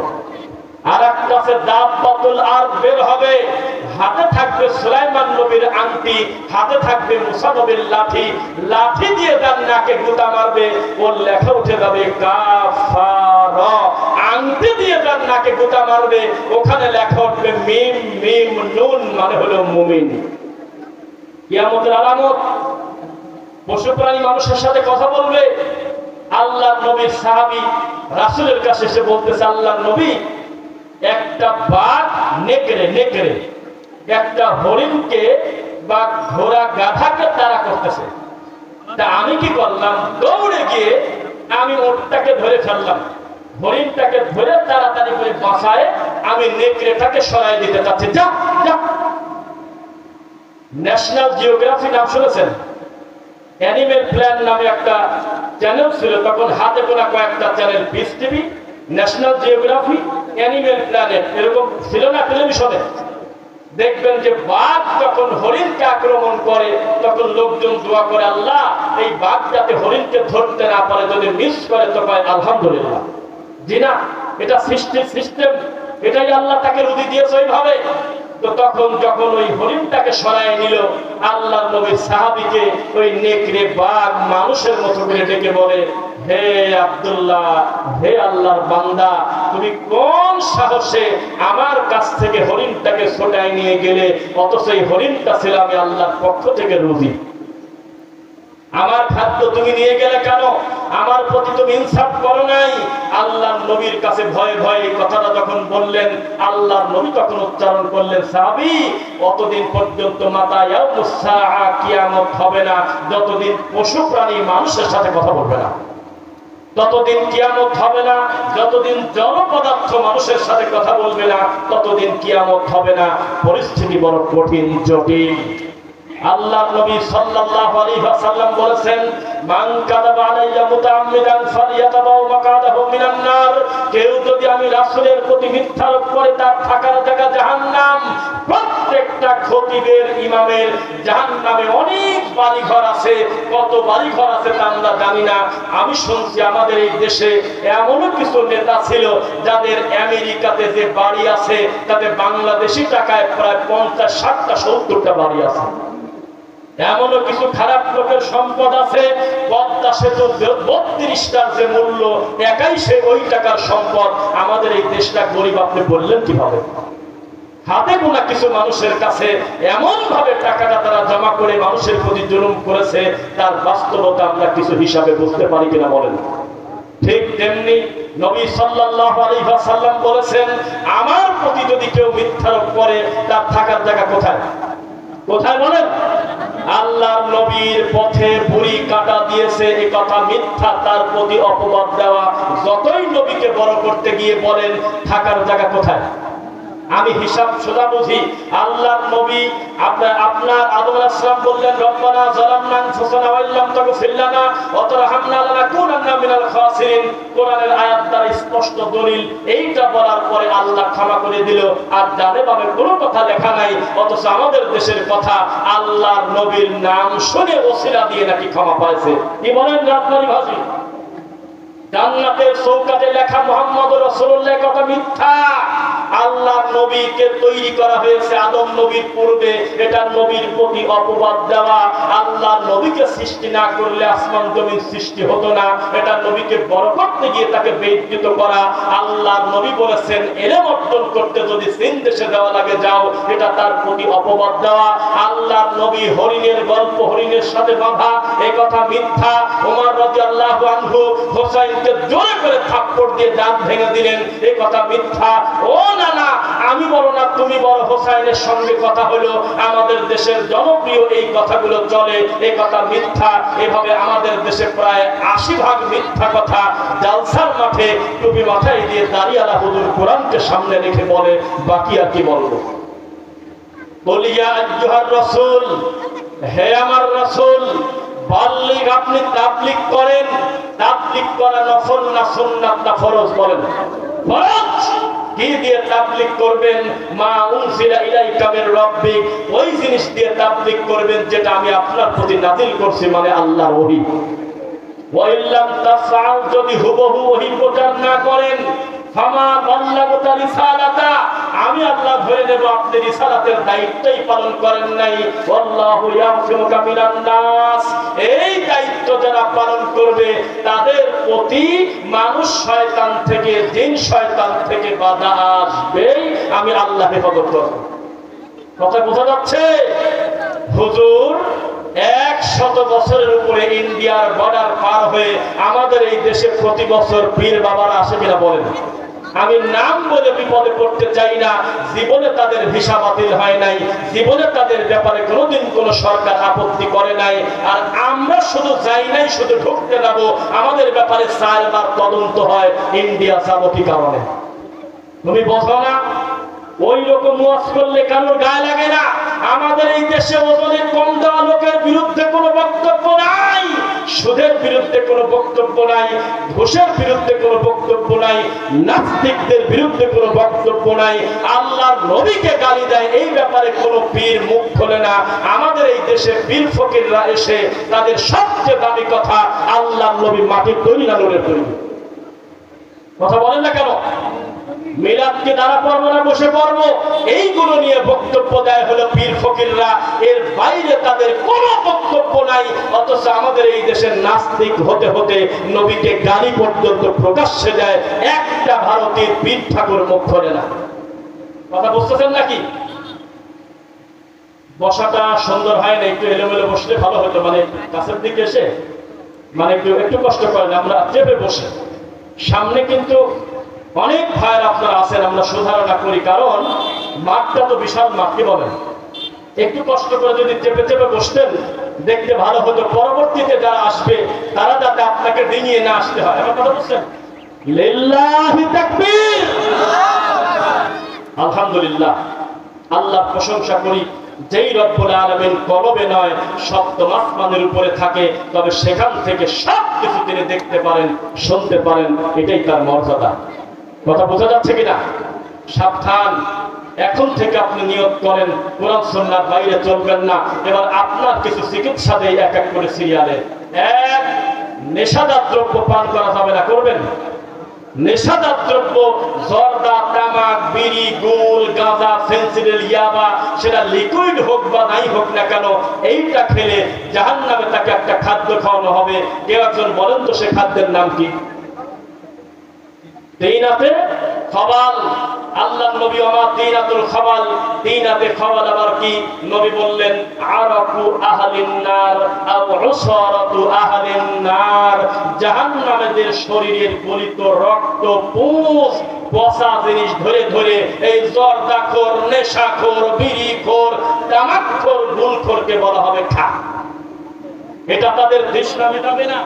আর একটা আছে দাব্বাতুল আরদ বের হবে। হাতে থাকবে সুলাইমান নবীর আংটি, হাতে থাকবে মুসা নবীর লাঠি, লাঠি দিয়ে তার নাকে গুতা মারবে, ওর লেখা উঠে যাবে কাফারা। আংটি দিয়ে তার নাকে গুতা মারবে, ওখানে লেখা উঠবে মিম মিম নুন, মানে হলো মুমিন। কিয়ামতের আলামত। পশু প্রাণী মানুষের সাথে কথা বলবে। আল্লাহর নবীর সাহাবী রাসূলের কাছে এসে বলতেছে, আল্লাহর নবী, একটা বাঘ নেকড়ে একটা হরিণকে বা ঘোড়া গাধাকে তাড়া করতেছে। তা আমি কি করলাম? দৌড়ে গিয়ে আমি ওটটাকে ধরে ফেললাম, হরিণটাকে ধরে তাড়াতাড়ি করে বাঁচায় আমি নেকড়েটাকে সরাই দিতে চাচ্ছি। যা যা। ন্যাশনাল জিওগ্রাফি নাম শুনেছেন? অ্যানিমেল প্ল্যান নামে একটা চ্যানেল ছিল, তখন হাতে গোনা কয়েকটা channel, piece TV, national geography, animal planet, এরকম ছিল না টেলিভিশনে? দেখবেন যে বাঘ যখন হরিণকে আক্রমণ করে তখন লোকজন দোয়া করে, আল্লাহ এই বাঘ যাতে হরিণকে ধরতে না পারে, যদি মিস করে তো পায় আলহামদুলিল্লাহ। জি না, এটা সৃষ্টির সিস্টেম, এটাই আল্লাহ তাকে রুদি দিয়েছে ওইভাবে। তো তখন যখন ওই হরিণটাকে সরায় নিল, আল্লাহর নবীর সাহাবীকে ওই নেকড়ে বাঘ মানুষের মতো করে ডেকে বলে, হে আব্দুল্লাহ, হে আল্লাহর বান্দা, তুমি কোন সাহসে আমার কাছ থেকে হরিণটাকে ছোটায় নিয়ে গেলে? অথচ এই হরিণটা ছিল আমি আল্লাহর পক্ষ থেকে রুজি। আমার খাদ্য তুমি নিয়ে গেলে কেন? আমার প্রতি তুমি ইনসাফ করো নাই। আল্লাহর নবীর কাছে ভয়ে ভয়ে কথাটা যখন বললেন, আল্লাহর নবী তখন উচ্চারণ করলেন, সাহাবী, অতদিন পর্যন্ত মাতা ইয়াউমুস সাআ, কিয়ামত হবে না যতদিন পশু প্রাণী মানুষের সাথে কথা বলবে না। ততদিন কিয়ামত হবে না যতদিন জড় পদার্থ মানুষের সাথে কথা বলবে না, ততদিন কিয়ামত হবে না। পরিস্থিতি বড় কঠিন, জটিল। আল্লাহর নবী সাল্লাল্লাহু আলাইহি ওয়াসাল্লাম বলেছেন, মান কাযাবা আলাইয়া মুতাআম্মিদান ফালিয়াতাবাউ মাকাদাহু মিনান নার। কেউ যদি আমি রাসূলের প্রতি মিথ্যারোপ করে, তার থাকার জায়গা জাহান্নাম। প্রত্যেকটা খতিবের ইমামের জাহান্নামে অনেক বাড়িঘর আছে। কত বাড়িঘর আছে তা আমরা জানি না। আমি শুনছি আমাদের এই দেশে এমনও কিছু নেতা ছিল যাদের আমেরিকাতে যে বাড়ি আছে তাতে বাংলাদেশি টাকায় প্রায় 50, 60টা, 70টা বাড়ি আছে। এমনও কিছু খারাপ লোকের সম্পদ আছে, পদ্মা সেতু 32টার যে মূল্য, একাই সে ওই টাকার সম্পদ। আমাদের এই দেশটা গরিব আপনি বললেন কিভাবে? হাতে গোনা কিছু মানুষের কাছে এমন ভাবে টাকাটা তারা জমা করে মানুষের প্রতি জুলুম করেছে, তার বাস্তবতা আমরা কিছু হিসাবে বুঝতে পারি কিনা বলেন? ঠিক তেমনি নবী সাল্লাল্লাহু আলাইহি ওয়াসাল্লাম বলেছেন, আমার প্রতি যদি কেউ মিথ্যারোপ করে, তার থাকার জায়গা কোথায়? কোথায় বলেন? আল্লাহর নবীর পথে বুড়ি কাটা দিয়েছে, এই কথা মিথ্যা, তার প্রতি অপবাদ দেওয়া। যতই নবীকে বড় করতে গিয়ে বলেন, থাকার জায়গা কোথায়? আমি হিসাব সোজা বুঝি। আল্লাহর নবী আপনার আদম আলাইহিস সালাম বললেন, রব্বানা যালামনা আনফুসানা ওয়া ইল্লাম তাগফির লানা ওয়া তারহামনা লানাকুনান্না মিনাল খাসিরিন। কোরআনের আয়াত দ্বারা স্পষ্ট দলিল। এইটা বলার পরে আল্লাহ ক্ষমা করে দিল, আর ডানে বামে কোনো কথা লেখা নাই। অথচ আমাদের দেশের কথা, আল্লাহর নবীর নাম শুনে ওসিলা দিয়ে নাকি ক্ষমা পাইছে। কি বলেন রাজবাড়ি ভাজি? জান্নাতের চৌকাঠে লেখা মুহাম্মদ রাসূলুল্লাহ কথা মিথ্যা। আল্লাহর নবীকে তৈরি করা হয়েছে আদম নবীর পূর্বে, এটা নবীর প্রতি অপবাদ দেওয়া। আল্লাহর নবীকে সৃষ্টি না করলে আসমান জমিন সৃষ্টি হতো না, এটা নবীকে বড় করতে গিয়ে তাকে বেইজ্জত করা। আল্লাহর নবী বলেছেন ইলম অর্জন করতে যদি চীন দেশে যাওয়া লাগে যাও, এটা তার প্রতি অপবাদ দেওয়া। আল্লাহর নবী হরিণের গল্প হরিণের সাথে বাঁধা, এই কথা মিথ্যা। ওমর রাদিয়াল্লাহু আনহু হোসাইনকে জোরে করে থাপ্পড় দিয়ে দাঁত ভেঙে দিলেন, এই কথা মিথ্যা। ও না না, আমি বড় না তুমি বড়, হোসাইনের সঙ্গে কথা হলো। আমাদের দেশের জনপ্রিয় এই কথাগুলো চলে, এই কথা মিথ্যা। এভাবে আমাদের দেশে প্রায় 80% মিথ্যা কথা। জালসার মাঠে টুপি মাথায় দিয়ে দাঁড়িয়ালা হুজুর কোরআনকে সামনে রেখে বলে, বাকি আর কি বলবো? বলি ইয়া আইয়ুহার রাসূল, হে আমার রাসূল, বাল্লিগ, আপনি তাবলীগ করেন। তাবলীগ করা নফল না সুন্নাত না ফরজ? বলেন ফরজ। কি দিয়ে তাবলীগ করবেন? মা উনজিলা ইলাইকা মির রাব্বিক, ওই জিনিস দিয়ে তাবলীগ করবেন যেটা আমি আপনার প্রতি নাযিল করছি, মানে আল্লাহর ওহী। ওয়া ইল্লাম তাফআল, যদি হুবহু ওহী প্রচার না করেন, ফামা বাল্লাগতা রিসালাতা, আমি আল্লাহ ধরে নেব আপনি রিসালাতের দায়িত্বই পালন করেন নাই। আল্লাহু ইয়াসিমুকা মিনান নাস, এই দায়িত্ব যারা পালন করবে তাদের প্রতি মানুষ শয়তান থেকে, জিন শয়তান থেকে বাধা আসবেই, আমি আল্লাহ হেফাজত করব। কথা বোঝা যাচ্ছে? হুজুর 100 বছরের উপরে ইন্ডিয়ার বর্ডার পার হয়ে আমাদের এই দেশে প্রতি বছর পীর বাবারা আসে কিনা বলেন? আমি নাম বলে বিপদে পড়তে চাই না, জীবনে তাদের ভিসা বাতিল হয় নাই, জীবনে তাদের ব্যাপারে কোনোদিন কোনো সরকার আপত্তি করে নাই। আর আমরা শুধু যাই নাই, শুধু ঢুকতে যাবো, আমাদের ব্যাপারে 4 বার তদন্ত হয়। ইন্ডিয়া যাবো কি কারণে? তুমি বোঝো না? ওই রকম ওয়াজ করলে কারোর গায়ে লাগে না। আমাদের এই দেশে ওজনে কম দেওয়া লোকের বিরুদ্ধে কোনো বক্তব্য নাই, সুদের বিরুদ্ধে কোনো বক্তব্য নাই, ঘুষের বিরুদ্ধে কোনো বক্তব্য নাই, নাস্তিকদের বিরুদ্ধে কোনো বক্তব্য নাই। আল্লাহর নবীকে গালি দেয়, এই ব্যাপারে কোনো পীর মুখ খোলে না। আমাদের এই দেশে পীর ফকিররা এসে তাদের সবচেয়ে দামি কথা, আল্লাহর নবী মাটির তৈরি না লোকের তৈরি। কথা বলেন না কেন? মিলাদকে দ্বারা পড়বো না বসে পড়বো, এইগুলো নিয়ে বক্তব্য দেয় হলো পীর ফকিররা, এর বাইরে তাদের কোনো বক্তব্য নাই। অথচ আমাদের এই দেশের নাস্তিক হতে হতে নবীকে গালি পর্যন্ত প্রকাশ্যে দেয়, একটা ভারতীয় পীর ঠাকুর মুখ খোলে না। কথা বুঝতেছেন নাকি? বসাটা সুন্দর হয় না, একটু এলোমেলো বসলে ভালো হতো, মানে কাছের দিকে এসে মানে একটু কষ্ট করেন, আমরা চেপে বসে। সামনে কিন্তু অনেক ভাইয়ের আপনারা আছেন, আমরা সুধারণা করি, কারণ মাঠটা তো বিশাল মাঠ, কি বলেন? একটু কষ্ট করে যদি চেপে চেপে বসতেন দেখতে ভালো হতো, পরবর্তীতে যারা আসবে তারা যাতে আপনাকে ডিঙিয়ে না আসতে হয়। আমার কথা বুঝছেন? লিল্লাহি তাকবীর, আলহামদুলিল্লাহ। আল্লাহ প্রশংসা করি, যেই রব্বুল আলামিন কলবে নয় সপ্তম আসমানের উপরে থাকে, তবে সেখান থেকে সব কিছু তিনি দেখতে পারেন, শুনতে পারেন, এটাই তার মর্যাদা। কথা বোঝা যাচ্ছে কিনা? সাবধান, এখন থেকে আপনি নিয়ত করেন কোরআন সুন্নাহর বাইরে চলবেন না। এবার আপনার কিছু চিকিৎসা দেয় এক এক করে সিরিয়ালে। এক, নেশাদার দ্রব্য পান করা যাবে না, করবেন? নেশাদার দ্রব্য, জর্দা, তামাক, বিড়ি, গুল, গাঁজা, ফেন্সিডিল, ইয়াবা, সেটা লিকুইড হোক বা নাই হোক না কেন, এইটা খেলে জাহান্নামে তাকে একটা খাদ্য খাওয়ানো হবে। কেউ একজন বলেন তো সে খাদ্যের নাম কি? তিনাতে খাবাল। আল্লাহর নবী ওমা তিনাতুল খাবাল, তিনাতে খাবাল আবার কি? নবী বললেন আরাকু আহলিন নার আও উসারাতু আহলিন নার, জাহান্নামীদের শরীরের গলিত রক্ত, পুঁজ, পচা জিনিস ধরে ধরে এই জর্দাখোর, নেশাখোর, বিড়িখোর, তামাকখোর, গুলখোরকে বলা হবে খা। এটা তাদের তৃষ্ণা মেটাবে না,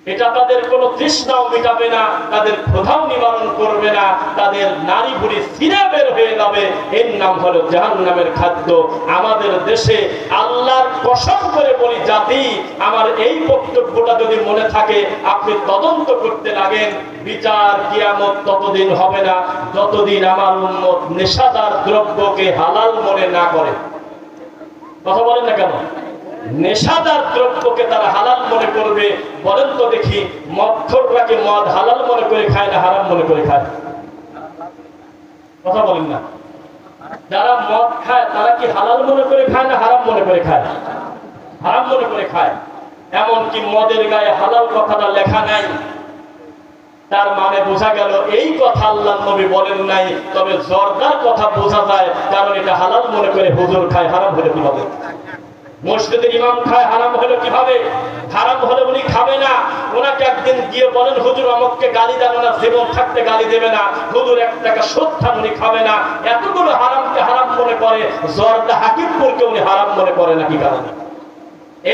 এটা তাদের কোন তৃষ্ণাও মিটাবে না, তাদের ক্ষুধাও নিবারণ করবে না, তাদের নারী বুড়ি ছিঁড়ে বের হয়ে যাবে। এর নাম হলো জাহান্নামের খাদ্য। আমাদের দেশে আল্লাহর কসম করে বলি, জাতি, আমার এই বক্তব্যটা যদি মনে থাকে, আপনি তদন্ত করতে লাগেন, বিচার কিয়ামত ততদিন হবে না যতদিন আমার উম্মত নেশাদার দ্রব্যকে হালাল মনে না করে। কথা বলেন না কেন? নেশাদার দ্রব্যকে তারা হালাল মনে করবে। বলেন তো দেখি, মদখোররা কি মদ হালাল মনে করে খায় না হারাম মনে করে খায়? কথা বলেন না। যারা মদ খায় তারা কি হালাল মনে করে খায় না হারাম মনে করে খায়? হারাম মনে করে খায়। এমনকি মদের গায়ে হালাল কথাটা লেখা নাই, তার মানে বোঝা গেল এই কথা আল্লাহর নবী বলেন নাই। তবে জর্দার কথা বোঝা যায়, কারণ এটা হালাল মনে করে হুজুর খায়। হারাম হলে কিভাবে? মসজিদের ইমাম খায়, হারাম হলো কিভাবে? হারাম হলে উনি খাবে না। ওনাকে একদিন গিয়ে বলেন, হুজুর আমাকে গালি দেন না, জীবন থাকতে গালি দেবে না, হুজুর 1 টাকা সুদ খান, উনি খাবে না। এতগুলো হারামকে হারাম মনে করে, জর্দা হাকিমপুরকে উনি হারাম মনে করে না। কি কারণে?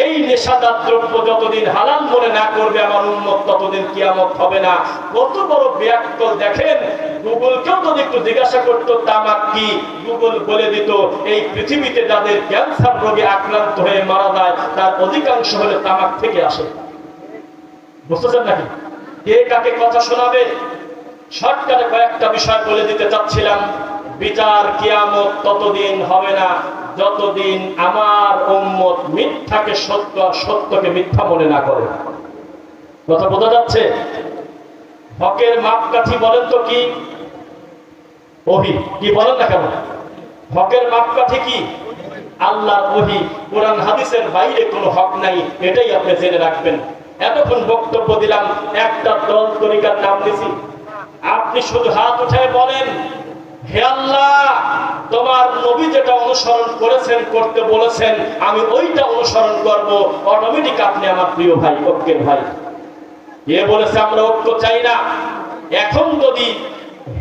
এই নেশাদার দ্রব্য যতদিন হালাল মনে না করবে আমার উম্মত, ততদিন কিয়ামত হবে না। কত বড় ব্যাকল দেখেন। গুগলকেও যদি একটু জিজ্ঞাসা করতো তামাক কি, গুগল বলে দিত এই পৃথিবীতে যাদের ক্যান্সার রোগে আক্রান্ত হয়ে মারা যায় তার অধিকাংশ হলে তামাক থেকে আসে। বুঝতেছেন নাকি? কে কাকে কথা শোনাবে? শর্টকাটে কয়েকটা বিষয় বলে দিতে চাচ্ছিলাম। বিচার কিয়ামত ততদিন হবে না যতদিন আমার উম্মত মিথ্যাকে সত্য আর সত্যকে মিথ্যা মনে না করে। কথা বোঝা যাচ্ছে? হকের মাপকাঠি বলেন তো কি? ওহী। কি বলেন না কেন? হকের মাপকাঠি কি? আল্লাহর ওহী। কোরআন হাদিসের বাইরে কোনো হক নাই, এটাই আপনি জেনে রাখবেন। এতক্ষণ বক্তব্য দিলাম, একটা দল তরিকার নাম দিছি। আপনি শুধু হাত উঠায় বলেন, হে আল্লাহ, তোমার নবী যেটা অনুসরণ করেছেন, করতে বলেছেন, আমি ওইটা অনুসরণ করব। অটোমেটিক আপনি আমার প্রিয় ভাই, ঐক্যের ভাই। কে বলেছে আমরা ঐক্য চাই না? এখন যদি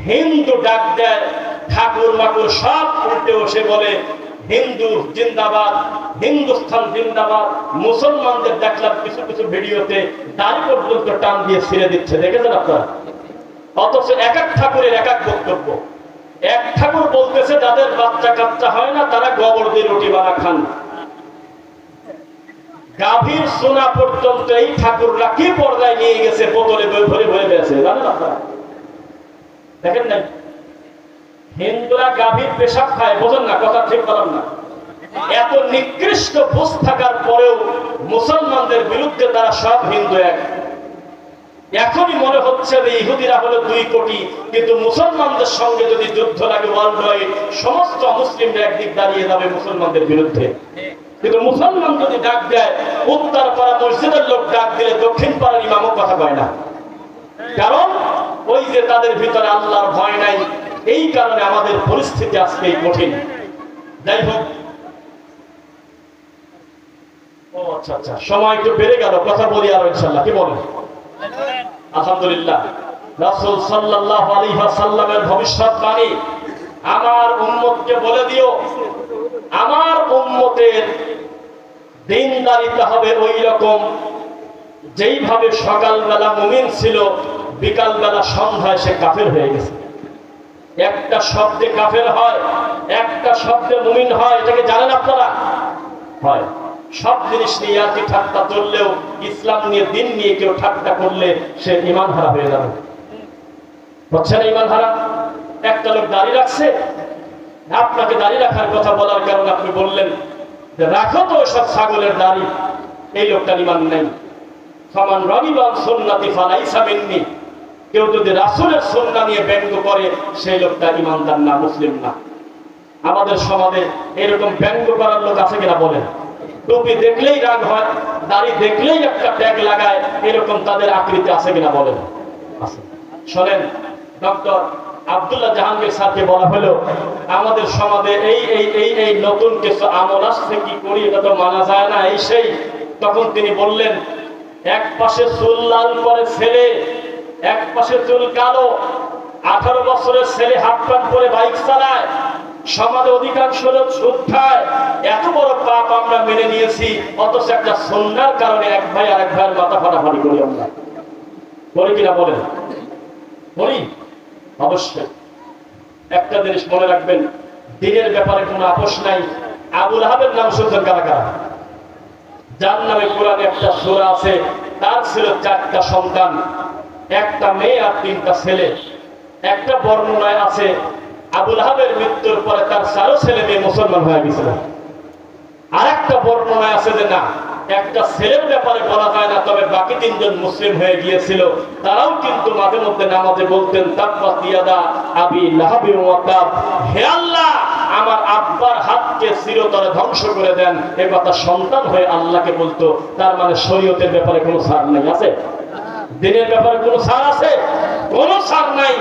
হিন্দু ডাক দেয়, ঠাকুর মাকুর সব উল্টে বসে বলে হিন্দু জিন্দাবাদ, হিন্দুস্তান জিন্দাবাদ। মুসলমানদের দেখলাম কিছু কিছু ভিডিওতে দাড়ি পর্যন্ত টান দিয়ে ছিঁড়ে দিচ্ছে, দেখেছেন আপনারা? অথচ এক এক ঠাকুরের এক এক বক্তব্য। এক ঠাকুর বলতেছে যাদের বাচ্চা কাচ্চা হয় না তারা গোবর দিয়ে রুটি বানা খান। গাভীর সোনা পর্যন্ত এই ঠাকুররা কি পর্দায় নিয়ে গেছে, বোতলে ভরে ভরে গেছে, জানেন আপনারা? দেখেন নাই? হিন্দুরা গাভীর পেশাব খায়, বোঝেন না? কথা ঠিক বলেন না? এত নিকৃষ্ট বুঝ থাকার পরেও মুসলমানদের বিরুদ্ধে তারা সব হিন্দু এক। এখনই মনে হচ্ছে যে ইহুদিরা হলো 2 কোটি, কিন্তু মুসলমানদের সঙ্গে যদি যুদ্ধ লাগে ওয়ার্ল্ড ওয়াইড, সমস্ত মুসলিমরা একদিক দাঁড়িয়ে যাবে মুসলমানদের বিরুদ্ধে। কিন্তু মুসলমান যদি ডাক দেয়, উত্তর পাড়া মসজিদের লোক ডাক দিলে দক্ষিণ পাড়ার ইমামও কথা কয় না। কারণ ওই যে তাদের ভিতরে আল্লাহর ভয় নাই। এই কারণে আমাদের পরিস্থিতি আজকে কঠিন। যাই হোক, ও আচ্ছা আচ্ছা, সময় একটু বেড়ে গেল, কথা বলি আর ইনশাআল্লাহ। কি বলেন? আলহামদুলিল্লাহ। রাসূল সাল্লাল্লাহু আলাইহি ওয়াসাল্লামের ভবিষ্যৎবাণী, আমার উম্মতকে বলে দিও, আমার উম্মতের দিনদারিতা হবে ওই রকম যেইভাবে সকালবেলা মুমিন ছিল, বিকালবেলা সন্ধ্যায় সে কাফের হয়ে গেছে। একটা শব্দে কাফের হয়, একটা শব্দে মুমিন হয়। এটাকে জানেন আপনারা? হয়। সব জিনিস নিয়ে আর কি ঠাট্টা চললেও ইসলাম নিয়ে, দিন নিয়ে কেউ ঠাট্টা করলে সে ঈমান হারা হয়ে যাবে। হচ্ছে না ঈমান হারা? একটা লোক দাড়ি রাখছে, আপনাকে দাড়ি রাখার কথা বলার কারণে আপনি বললেন যে রাখো তো সব ছাগলের দাড়ি, এই লোকটার ঈমান নেই। ফামান রাগিবা আন সুন্নতি ফালাইসা মিন্নি। কেউ যদি রাসূলের সুন্নাহ নিয়ে ব্যঙ্গ করে, সেই লোকটা ঈমানদার না, মুসলিম না। আমাদের সমাজে এরকম ব্যঙ্গ করার লোক আছে কিনা বলেন? টুপি দেখলেই রাগ হয়, দাড়ি দেখলেই একটা ট্যাগ লাগায়, এরকম তাদের আকৃতি আছে কিনা বলেন? আছে। শোনেন, ডক্টর আব্দুল্লাহ জাহাঙ্গীর স্যারকে বলা হলো আমাদের সমাজে এই এই এই এই নতুন কিছু আমল আসছে, কি করি, এটা তো মানা যায় না, এই সেই। তখন তিনি বললেন, এক পাশে চুল লাল করে ছেলে, এক পাশে চুল কালো, 18 বছরের ছেলে হাফ প্যান্ট পরে বাইক চালায়, সমাজে অধিকাংশ লোক সুদ খায়। এত বড় পাপ আমরা মেনে নিয়েছি, অথচ একটা সুন্নাহর কারণে এক ভাই আরেক ভাইয়ের মাথা ফাটাফাটি করি। আমরা করি কিনা বলেন? করি অবশ্যই। একটা জিনিস মনে রাখবেন, দিনের ব্যাপারে কোনো আপোষ নাই। আবু লাহাবের নাম শুনছেন কারা কারা? যার নামে কোরআনে একটা সূরা আছে, তার ছিল 4টা সন্তান, একটা মেয়ে আর 3টা ছেলে। একটা বর্ণনায় আছে আবু লাহাবের মৃত্যুর পরে তার 4 ছেলে মেয়ে মুসলমান হয়ে গেছিল। আরেকটা বর্ণনায় আছে যে না, একটা ছেলের ব্যাপারে বলা যায় না, তবে বাকি তিনজন মুসলিম হয়ে গিয়েছিল, তারাও কিন্তু মাঝে মধ্যে নামাজে বলতেন তাব্বাত ইয়াদা আবি লাহাবি ওয়া তাব, হে আল্লাহ আমার আব্বার হাতকে চিরতরে ধ্বংস করে দেন, এ কথা সন্তান হয়ে আল্লাহকে বলতো। তার মানে শরীয়তের ব্যাপারে কোনো ছাড় নেই, আছে? দিনের ব্যাপারে কোনো ছাড় আছে? কোনো ছাড় নাই।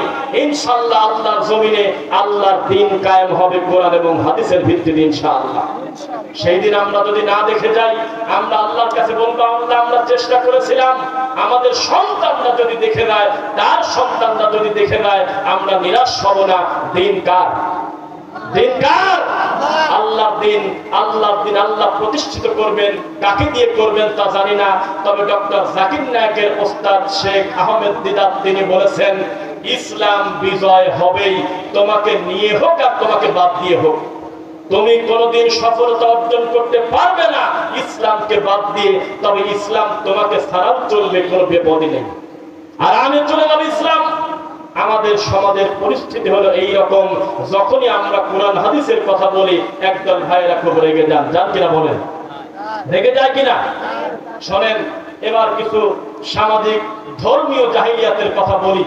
ইনশাআল্লাহ আল্লাহর জমিনে আল্লাহর দ্বীন কায়েম হবে কোরআন এবং হাদিসের ভিত্তিতে ইনশাআল্লাহ। সেই দিন আমরা যদি না দেখে যাই, আমরা আল্লাহর কাছে বলবো আল্লাহ আমরা চেষ্টা করেছিলাম, আমাদের সন্তানরা যদি দেখে দেয়, তার সন্তানরা যদি দেখে দেয়, আমরা নিরাশ হব না। দিন কার? দিন কার? আল্লাহর দিন। আল্লাহর দিন আল্লাহ প্রতিষ্ঠিত করবেন, কাকে দিয়ে করবেন তা জানি না, তবে ডক্টর জাকির নায়েকের ওস্তাদ শেখ আহমেদ দিদাত তিনি বলেছেন ইসলাম বিজয় হবেই, তোমাকে নিয়ে হোক আর তোমাকে বাদ দিয়ে হোক। তুমি কোনদিন সফলতা অর্জন করতে পারবে না ইসলামকে বাদ দিয়ে, তবে ইসলাম তোমাকে ছাড়াও চলবে, কোনো বিপদই নেই। আর আমি চলে যাব ইসলাম। আমাদের সমাজের পরিস্থিতি হলো এই রকম, যখনই আমরা কোরআন হাদিসের কথা বলি একদল ভাইয়েরা খুব রেগে যান। যান কিনা বলেন? রেগে যায় কিনা? শোনেন, এবার কিছু সামাজিক ধর্মীয় জাহিলিয়াতের কথা বলি।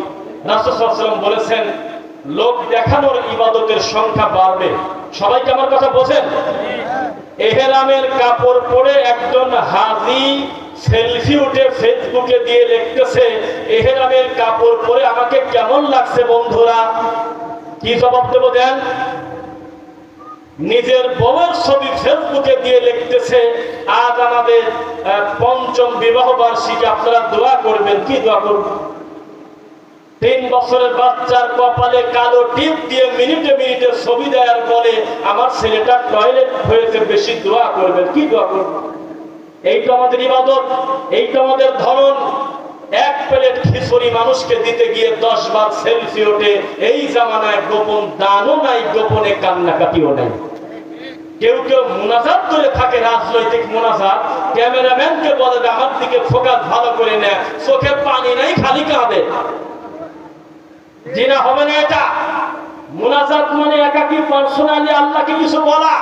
রাসূল সাল্লাল্লাহু আলাইহি ওয়াসাল্লাম বলেছেন লোক দেখানোর ইবাদতের সংখ্যা বাড়বে। সবাইকে আমার কথা বোঝেন? এহরামের কাপড় পরে একজন হাজী সেলফি উঠে ফেসবুকে দিয়ে লিখতেছে এহরামের কাপড় পরে আমাকে কেমন লাগছে বন্ধুরা। কি জবাব দেব দেন? নিজের বউয়ের ছবি ফেসবুকে দিয়ে লিখতেছে আজ আমাদের পঞ্চম বিবাহ বার্ষিকী, আপনারা দোয়া করবেন। কি দোয়া করবেন? 3 বছরের বাচ্চার কপালে কালো টিপ দিয়ে মিনিটে মিনিটে ছবি দেওয়ার বলে আমার ছেলেটা টয়লেট হয়েছে, বেশি দোয়া করবেন। কি দোয়া করবেন? এইটা আমাদের ইবাদত, এইটা আমাদের ধরন। এক প্লেট খিচুড়ি মানুষকে দিতে গিয়ে 10 বার সেলফি ওঠে। এই জামানায় গোপন দানও নাই, গোপনে কান্নাকাটিও নাই। কেউ কেউ মুনাজাত করে থাকে, রাজনৈতিক মুনাজাত। ক্যামেরাম্যানকে বলে আমার দিকে ফোকাস ভালো করে নেয়, চোখে পানি নাই, খালি কাঁদে। জিনা হবে না এটা। মুনাজাত মানে একাকী পার্সোনালি আল্লাহকে কিছু বলা।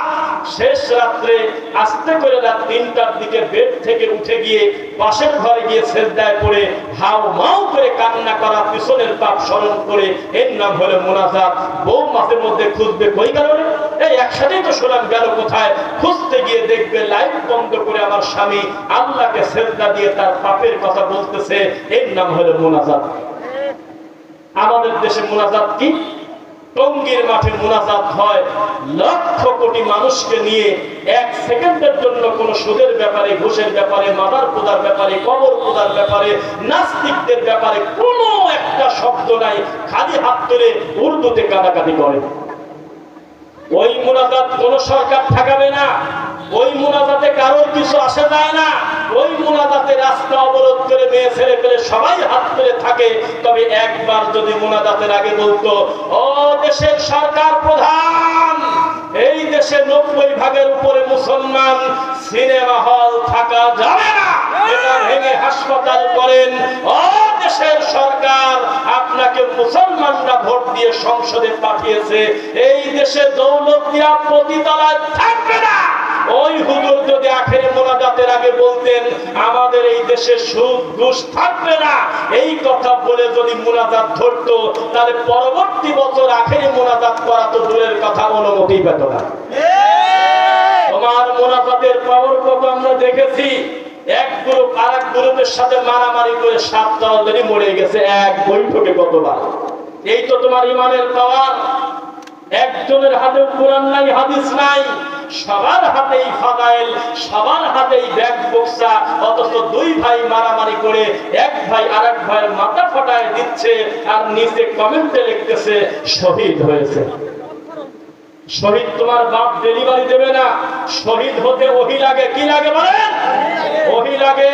শেষ রাত্রে আস্তে করে রাত 3টার দিকে বেড থেকে উঠে গিয়ে পাশের ঘরে গিয়ে সিজদায় পড়ে হাউ মাউ করে কান্না করা, পিছনের পাপ স্মরণ করে, এর নাম হলো মুনাজাত। বউ মাঝে মধ্যে খুঁজবে কই গেল রে, এই একসাথেই তো শোনাম গেল কোথায়। খুঁজতে গিয়ে দেখবে লাইট বন্ধ করে আমার স্বামী আল্লাহকে সিজদা দিয়ে তার পাপের কথা বলতেছে, এর নাম হলো মুনাজাত। আমাদের দেশে মুনাজাত কি? টঙ্গীর মাঠে মুনাজাত হয় লক্ষ কোটি মানুষকে নিয়ে। 1 সেকেন্ডের জন্য কোন সুদের ব্যাপারে, ঘুষের ব্যাপারে, মাদার পূজার ব্যাপারে, কবর পূজার ব্যাপারে, নাস্তিকদের ব্যাপারে কোনো একটা শব্দ নাই। খালি হাত তুলে উর্দুতে কাঁদাকাটি করে। ওই মুনাজাত কোন সরকার ঠেকাবে না। ওই মুনাজাতে কারোর কিছু আসে যায় না। ওই মুনাজাতে রাস্তা অবরোধ করে মেয়ে ছেলে পেলে সবাই হাত তুলে থাকে। তবে একবার যদি মুনাজাতের আগে বলতো ও দেশের সরকার প্রধান, এই দেশে 90 ভাগের উপরে মুসলমান, সিনেমা হল থাকা যাবে না, এটা ভেঙে হাসপাতাল করেন। ও দেশের সরকার, আপনাকে মুসলমানরা ভোট দিয়ে সংসদে পাঠিয়েছে, এই দেশে দৌলতদিয়া পতিতালয় থাকবে না। ওই হুজুর যদি আখেরি মুনাজাতের আগে বলতেন আমাদের এই দেশে সুদ ঘুষ থাকবে না, এই কথা বলে যদি মুনাজাত ধরতো, তাহলে পরবর্তী বছর আখেরি মুনাজাত করা তো দূরের কথা, অনুমতি পেত না। তোমার মুনাজাতের পাওয়ার কত আমরা দেখেছি। এক গ্রুপ আরেক গ্রুপের সাথে মারামারি করে 7টা অলরেডি মরে গেছে এক বৈঠকে কতবার। এই তো তোমার ইমানের পাওয়ার। একজনের হাতে কোরআন নাই, হাদিস নাই, সবার হাতেই ফাদাইল, সবার হাতেই ব্যাগ বক্সা, অথচ 2 ভাই মারামারি করে এক ভাই আরেক ভাইয়ের মাথা ফাটায় দিচ্ছে আর নিচে কমেন্টে লিখতেছে শহীদ হয়েছে। শহীদ তোমার বাপ ডেলিভারি দেবে না। শহীদ হতে ওহী লাগে। কি লাগে বলেন? ওহী লাগে।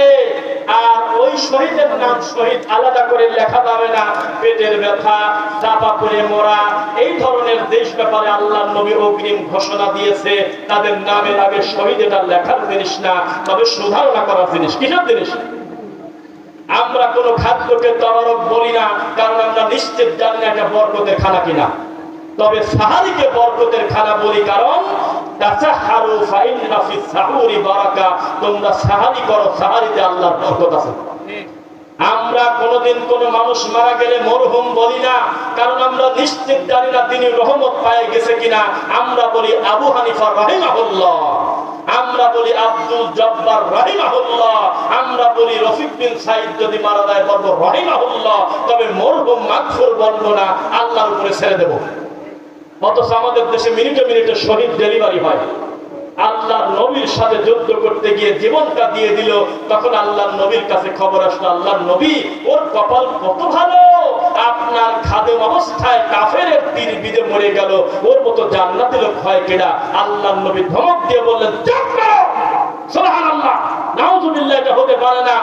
আর ওই শহীদের নাম শহীদ আলাদা করে লেখা যাবে না। পেটের ব্যথা, চাপা পড়ে মরা, এই ধরনের দেশ ব্যাপারে আল্লাহর নবী অগ্রিম ঘোষণা দিয়েছে। তাদের নামের আগে শহীদ এটা লেখার জিনিস না, তবে সুধারণা করার জিনিস। কিসের জিনিস? আমরা কোনো খাদ্যকে তবারক বলি না, কারণ আমরা নিশ্চিত জানি না এটা বরকতের খানা কিনা। তবে সাহারিকে বরকতের খানা বলি, কারণ তাসাহহারু ফাইন্না ফিস সাহুরি বারাকা, তোমরা সাহারি করো, সাহারিতে আল্লাহর বরকত আছে। আমরা কোনদিন কোন মানুষ মারা গেলে মরহুম বলি না, কারণ আমরা নিশ্চিত জানি না তিনি রহমত পায়ে গেছে কিনা। আমরা বলি আবু হানিফা রাহিমাহুল্লাহ, আমরা বলি আব্দুল জব্বার রাহিমাহুল্লাহ, আমরা বলি রফিক বিন সাইদ যদি মারা যায় বলবো রাহিমাহুল্লাহ, তবে মরহুম মাগফুর বলবো না, আল্লাহর উপরে ছেড়ে দেব। অথচ আমাদের দেশে মিনিটে মিনিটে শহীদ ডেলিভারি হয়। আল্লাহর নবীর সাথে যুদ্ধ করতে গিয়ে জীবনটা দিয়ে দিল, তখন আল্লাহর নবীর কাছে খবর আসলো, আল্লাহর নবী ওর কপাল কত ভালো, আপনার খাদেম অবস্থায় কাফেরের তীর বিঁধে মরে গেল, ওর মতো জান্নাতি লোক হয় কেডা। আল্লাহর নবী ধমক দিয়ে বললেন, চুপ করো, সুবহানাল্লাহ, নাউযুবিল্লাহ, এটা হতে পারে না,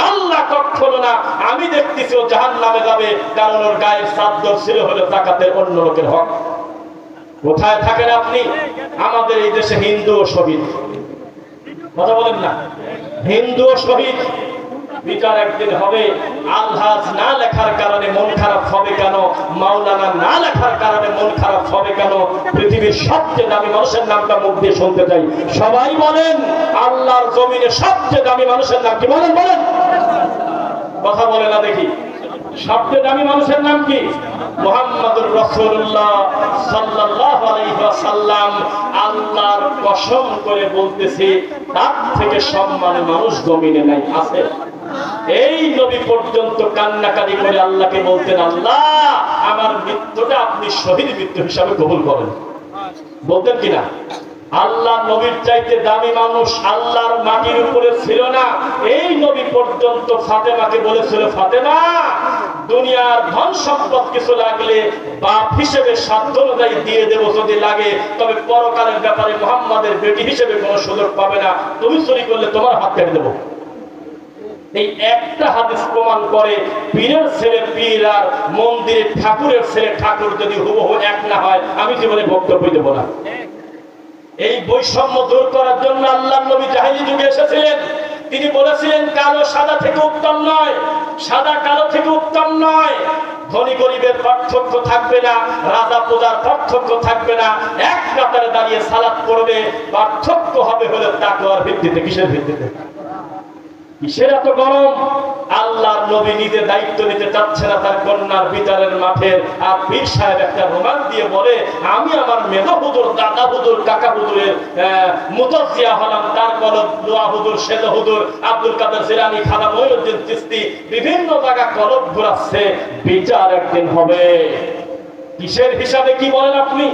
আল্লাহ কখনো না। আমি দেখতেছি ও জাহান্নামে যাবে, কারণ ওর গায়ের চাদর ছিল হলো যাকাতের অন্য লোকের হক। কোথায় থাকেন আপনি? আমাদের এই দেশে হিন্দু ও শহীদ, কথা বলেন না, হিন্দু ও শহীদ। বিচার একদিন হবে। আলহাজ না লেখার কারণে মন খারাপ হবে কেন? মাওলানা না লেখার কারণে মন খারাপ হবে কেন? পৃথিবীর সবচেয়ে দামি মানুষের নামটা মুখ দিয়ে শুনতে চাই। সবাই বলেন, আল্লাহর জমিনে সবচেয়ে দামি মানুষের নাম কি? বলেন বলেন, কথা বলে না দেখি। সবচেয়ে দামি মানুষের নাম কি? মুহাম্মদুর রাসূলুল্লাহ সাল্লাল্লাহু আলাইহি ওয়াসাল্লাম। আল্লাহর কসম করে বলতেছি, তার থেকে সম্মানী মানুষ জমিনে নাই। আছে? এই নবী পর্যন্ত কান্নাকাটি করে আল্লাহকে বলতেন, আল্লাহ আমার মৃত্যুটা আপনি শহীদ মৃত্যু হিসাবে কবুল করেন। বলতেন কিনা? আল্লাহ নবীর চাইতে দামি মানুষ আল্লাহর মাটির উপরে ছিল না। এই নবী পর্যন্ত ফাতেমাকে বলেছিল, ফাতেমা দুনিয়ার ধন সম্পদ কিছু লাগলে বাপ হিসেবে সাধ্য অনুযায়ী দিয়ে দেবো যদি লাগে, তবে পরকালের ব্যাপারে মুহাম্মাদের বেটি হিসেবে কোনো সুযোগ পাবে না, তুমি চুরি করলে তোমার হাত কেটে দেবো। এই একটা হাদিস প্রমাণ করে পীরের ছেলে পীর আর মন্দিরের ঠাকুরের ছেলে ঠাকুর যদি হুবহু এক না হয়, আমি জীবনে বক্তব্য দেব না। এই বৈষম্য দূর করার জন্য আল্লাহর নবী জাহেলি যুগে এসেছিলেন। তিনি বলেছিলেন, কালো সাদা থেকে উত্তম নয়, সাদা কালো থেকে উত্তম নয়, ধনী গরিবের পার্থক্য থাকবে না, রাজা প্রজার পার্থক্য থাকবে না, এক কাতারে দাঁড়িয়ে সালাত পড়বে। পার্থক্য হবে হলো তাকওয়ার ভিত্তিতে। কিসের ভিত্তিতে? কিসের এত গরম? আল্লাহর নবী নিজে দায়িত্ব নিতে চাচ্ছে না তার কন্যার বিচারের মাঠের, আর পীর সাহেব একটা রোমান দিয়ে বলে, আমি আমার মেজো হুজুর, দাদা হুজুর, কাকা হুজুরের মুতাজ্জিয়া হলাম, তার কলব দোয়া হুজুর, সেজ হুজুর, আব্দুল কাদের জিলানী, খাজা মঈনুদ্দিন চিশতি বিভিন্ন জায়গা কলব ঘোরাচ্ছে। বিচার একদিন হবে। কিসের হিসাবে? কি বলেন আপনি?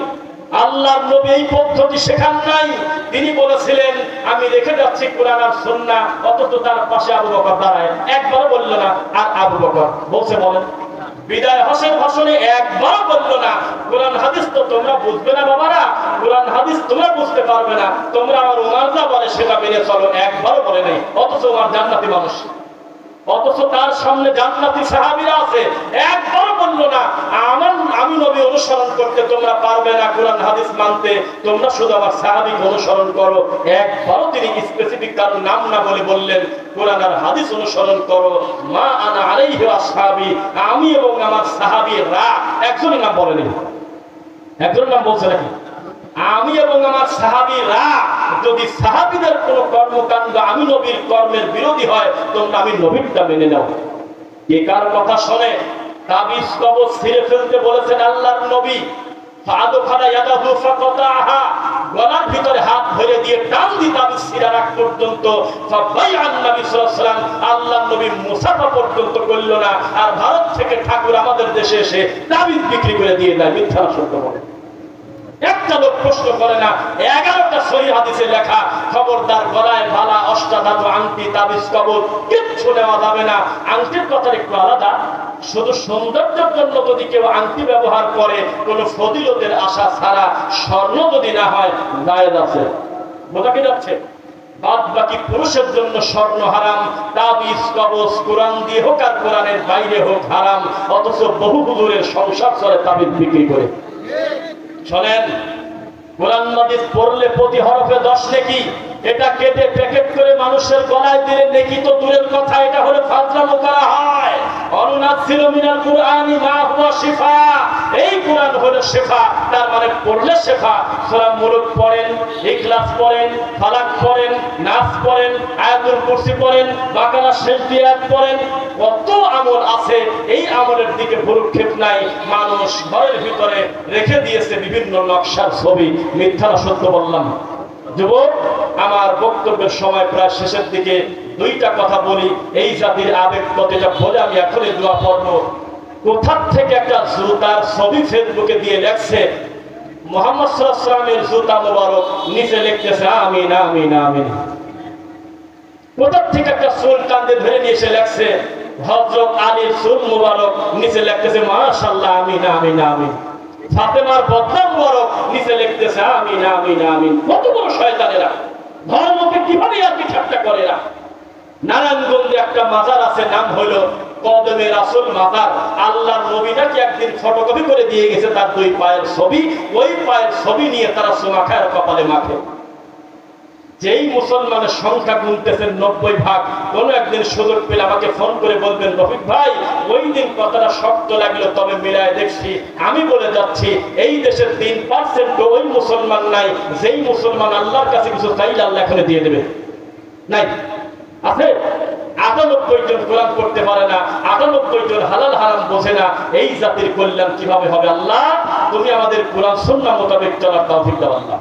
আল্লাহর নবী এই পদ্ধতি শেখান নাই। তিনি বলেছিলেন, আমি রেখে যাচ্ছি কোরআন আর সুন্নাহ, অথচ তার পাশে আবু বকর দাঁড়ায়, একবারও বলল না আর আবু বকর বলছে বলেন। বিদায় হোসেন ভাষণে একবারও বলল না কোরআন হাদিস তো তোমরা বুঝবে না বাবারা, কোরআন হাদিস তোমরা বুঝতে পারবে না, তোমরা আমার উমার যা বলে সেটা মেনে চলো, একবারও বলে নাই। অথচ উমার জান্নাতি মানুষ, অথচ তার সামনে জান্নাতি সাহাবীরা আছে, একবারও বলল না আমি নবী অনুসরণ করতে তোমরা পারবে না, কোরআন হাদিস মানতে, তোমরা শুধু আমার সাহাবীকে অনুসরণ করো। একবারও তিনি স্পেসিফিক কারো নাম না বলে বললেন, কোরআন আর হাদিস অনুসরণ করো। মা আনা আলাইহি ওয়া আসহাবী, আমি এবং আমার সাহাবীরা। একজনের নাম বলেনি, একজনের নাম বলছে নাকি? আমি এবং আমার সাহাবীরা। যদি সাহাবীদের কোন কর্মকাণ্ড আমি নবীর কর্মের বিরোধী হয়, তোমরা আমি নবীরটা মেনে নাও। কে কার কথা শোনে? তাবিজ কবজ ছিঁড়ে ফেলতে বলেছেন আল্লাহর নবী। গলার ভিতরে হাত ধরে দিয়ে টান দিয়ে তাবিজ ছিঁড়া রাখ পর্যন্ত আল্লাহর নবী মুসাফা পর্যন্ত করল না। আর ভারত থেকে ঠাকুর আমাদের দেশে এসে তাবিজ বিক্রি করে দিয়ে দেয়। মিথ্যা সত্য বলে একটা লোক প্রশ্ন করে না। 11টা সহিহ হাদিসে লেখা, খবরদার গলায় মালা, অষ্টাধাতু আংটি, তাবিজ কবজ কিচ্ছু নেওয়া যাবে না। আংটির কথা একটু আলাদা, শুধু সৌন্দর্যের জন্য যদি কেউ আংটি ব্যবহার করে, কোন ফজিলতের আশা ছাড়া, স্বর্ণ যদি না হয়, জায়েজ আছে। বোঝা কি যাচ্ছে? বাদ বাকি পুরুষের জন্য স্বর্ণ হারাম, তাবিজ কবজ কোরআন দিয়ে হোক আর কোরআনের বাইরে হোক হারাম। অথচ বহু হুজুরের সংসার চলে তাবিজ বিক্রি করে। শোনেন, কোরআন হাদিস পড়লে প্রতি হরফে 10 নেকি, এটা কেটে প্যাকেট করে মানুষের গলায় দিলে নেকি তো দূরের কথা, এটা হলে ফাজলামো করা হয়। অনুনাজ্জিলু মিনাল কুরআনি মা হুয়া শিফা, এই কুরআন হলো শিফা, তার মানে পড়লে শিফা। সূরা মুলক পড়েন, ইখলাস পড়েন, ফালাক পড়েন, নাস পড়েন, আয়াতুল কুরসি পড়েন, বাকারা শেষ আয়াত পড়েন, কত আমল আছে। এই আমলের দিকে ভ্রুক্ষেপ নাই। মানুষ ঘরের ভিতরে রেখে দিয়েছে বিভিন্ন নকশার ছবি। মিথ্যা না সত্য বললাম? যুবক, আমার বক্তব্যের সময় প্রায় শেষের দিকে, দুইটা কথা বলি। এই জাতির আবেগ প্রতিটা বলে আমি এখনই দোয়া পড়ব। কোথার থেকে একটা জুতার ছবি ফেসবুকে দিয়ে লেখছে, মুহাম্মদ সাল্লাল্লাহু আলাইহি ওয়াসাল্লামের জুতা মোবারক, নিচে লিখতেছে আমিন আমিন আমিন। কোথার থেকে একটা চুল কান্দে ধরে নিয়ে এসে লেখছে হযরত আলীর চুল মোবারক, নিচে লিখতেছে মাশাআল্লাহ আমিন আমিন আমিন। ফাতেমার বদনা মোবারক, নিচে লিখতেছে আমিন আমিন আমিন। কত বড় শয়তানেরা, ধর্মকে কিভাবে আর কি ঠাট্টা করে না। নারায়ণগঞ্জে একটা মাজার আছে, নাম হলো কদমে রাসূল মাজার। আল্লাহর নবী নাকি একদিন ফটোকপি করে দিয়ে গেছে তার দুই পায়ের ছবি, ওই পায়ের ছবি নিয়ে তারা সোনা খায় আর কপালে মাখে। যেই মুসলমানের সংখ্যা গুনতেছেন 90 ভাগ, কোন একদিন সুযোগ পেলে আমাকে ফোন করে বলবেন রফিক ভাই ওই দিন কথাটা শক্ত লাগলো, তবে মিলায় দেখছি। আমি বলে যাচ্ছি এই দেশের 3% ওই মুসলমান নাই যেই মুসলমান আল্লাহর কাছে কিছু চাইলে আল্লাহ এখানে দিয়ে দেবে। নাই? আছে? 98 জন কোরআন পড়তে পারে না, 98 জন হালাল হারাম বোঝে না। এই জাতির কল্যাণ কিভাবে হবে? আল্লাহ তুমি আমাদের কোরআন সুন্নাহ মোতাবেক চলার তৌফিক দাও আল্লাহ।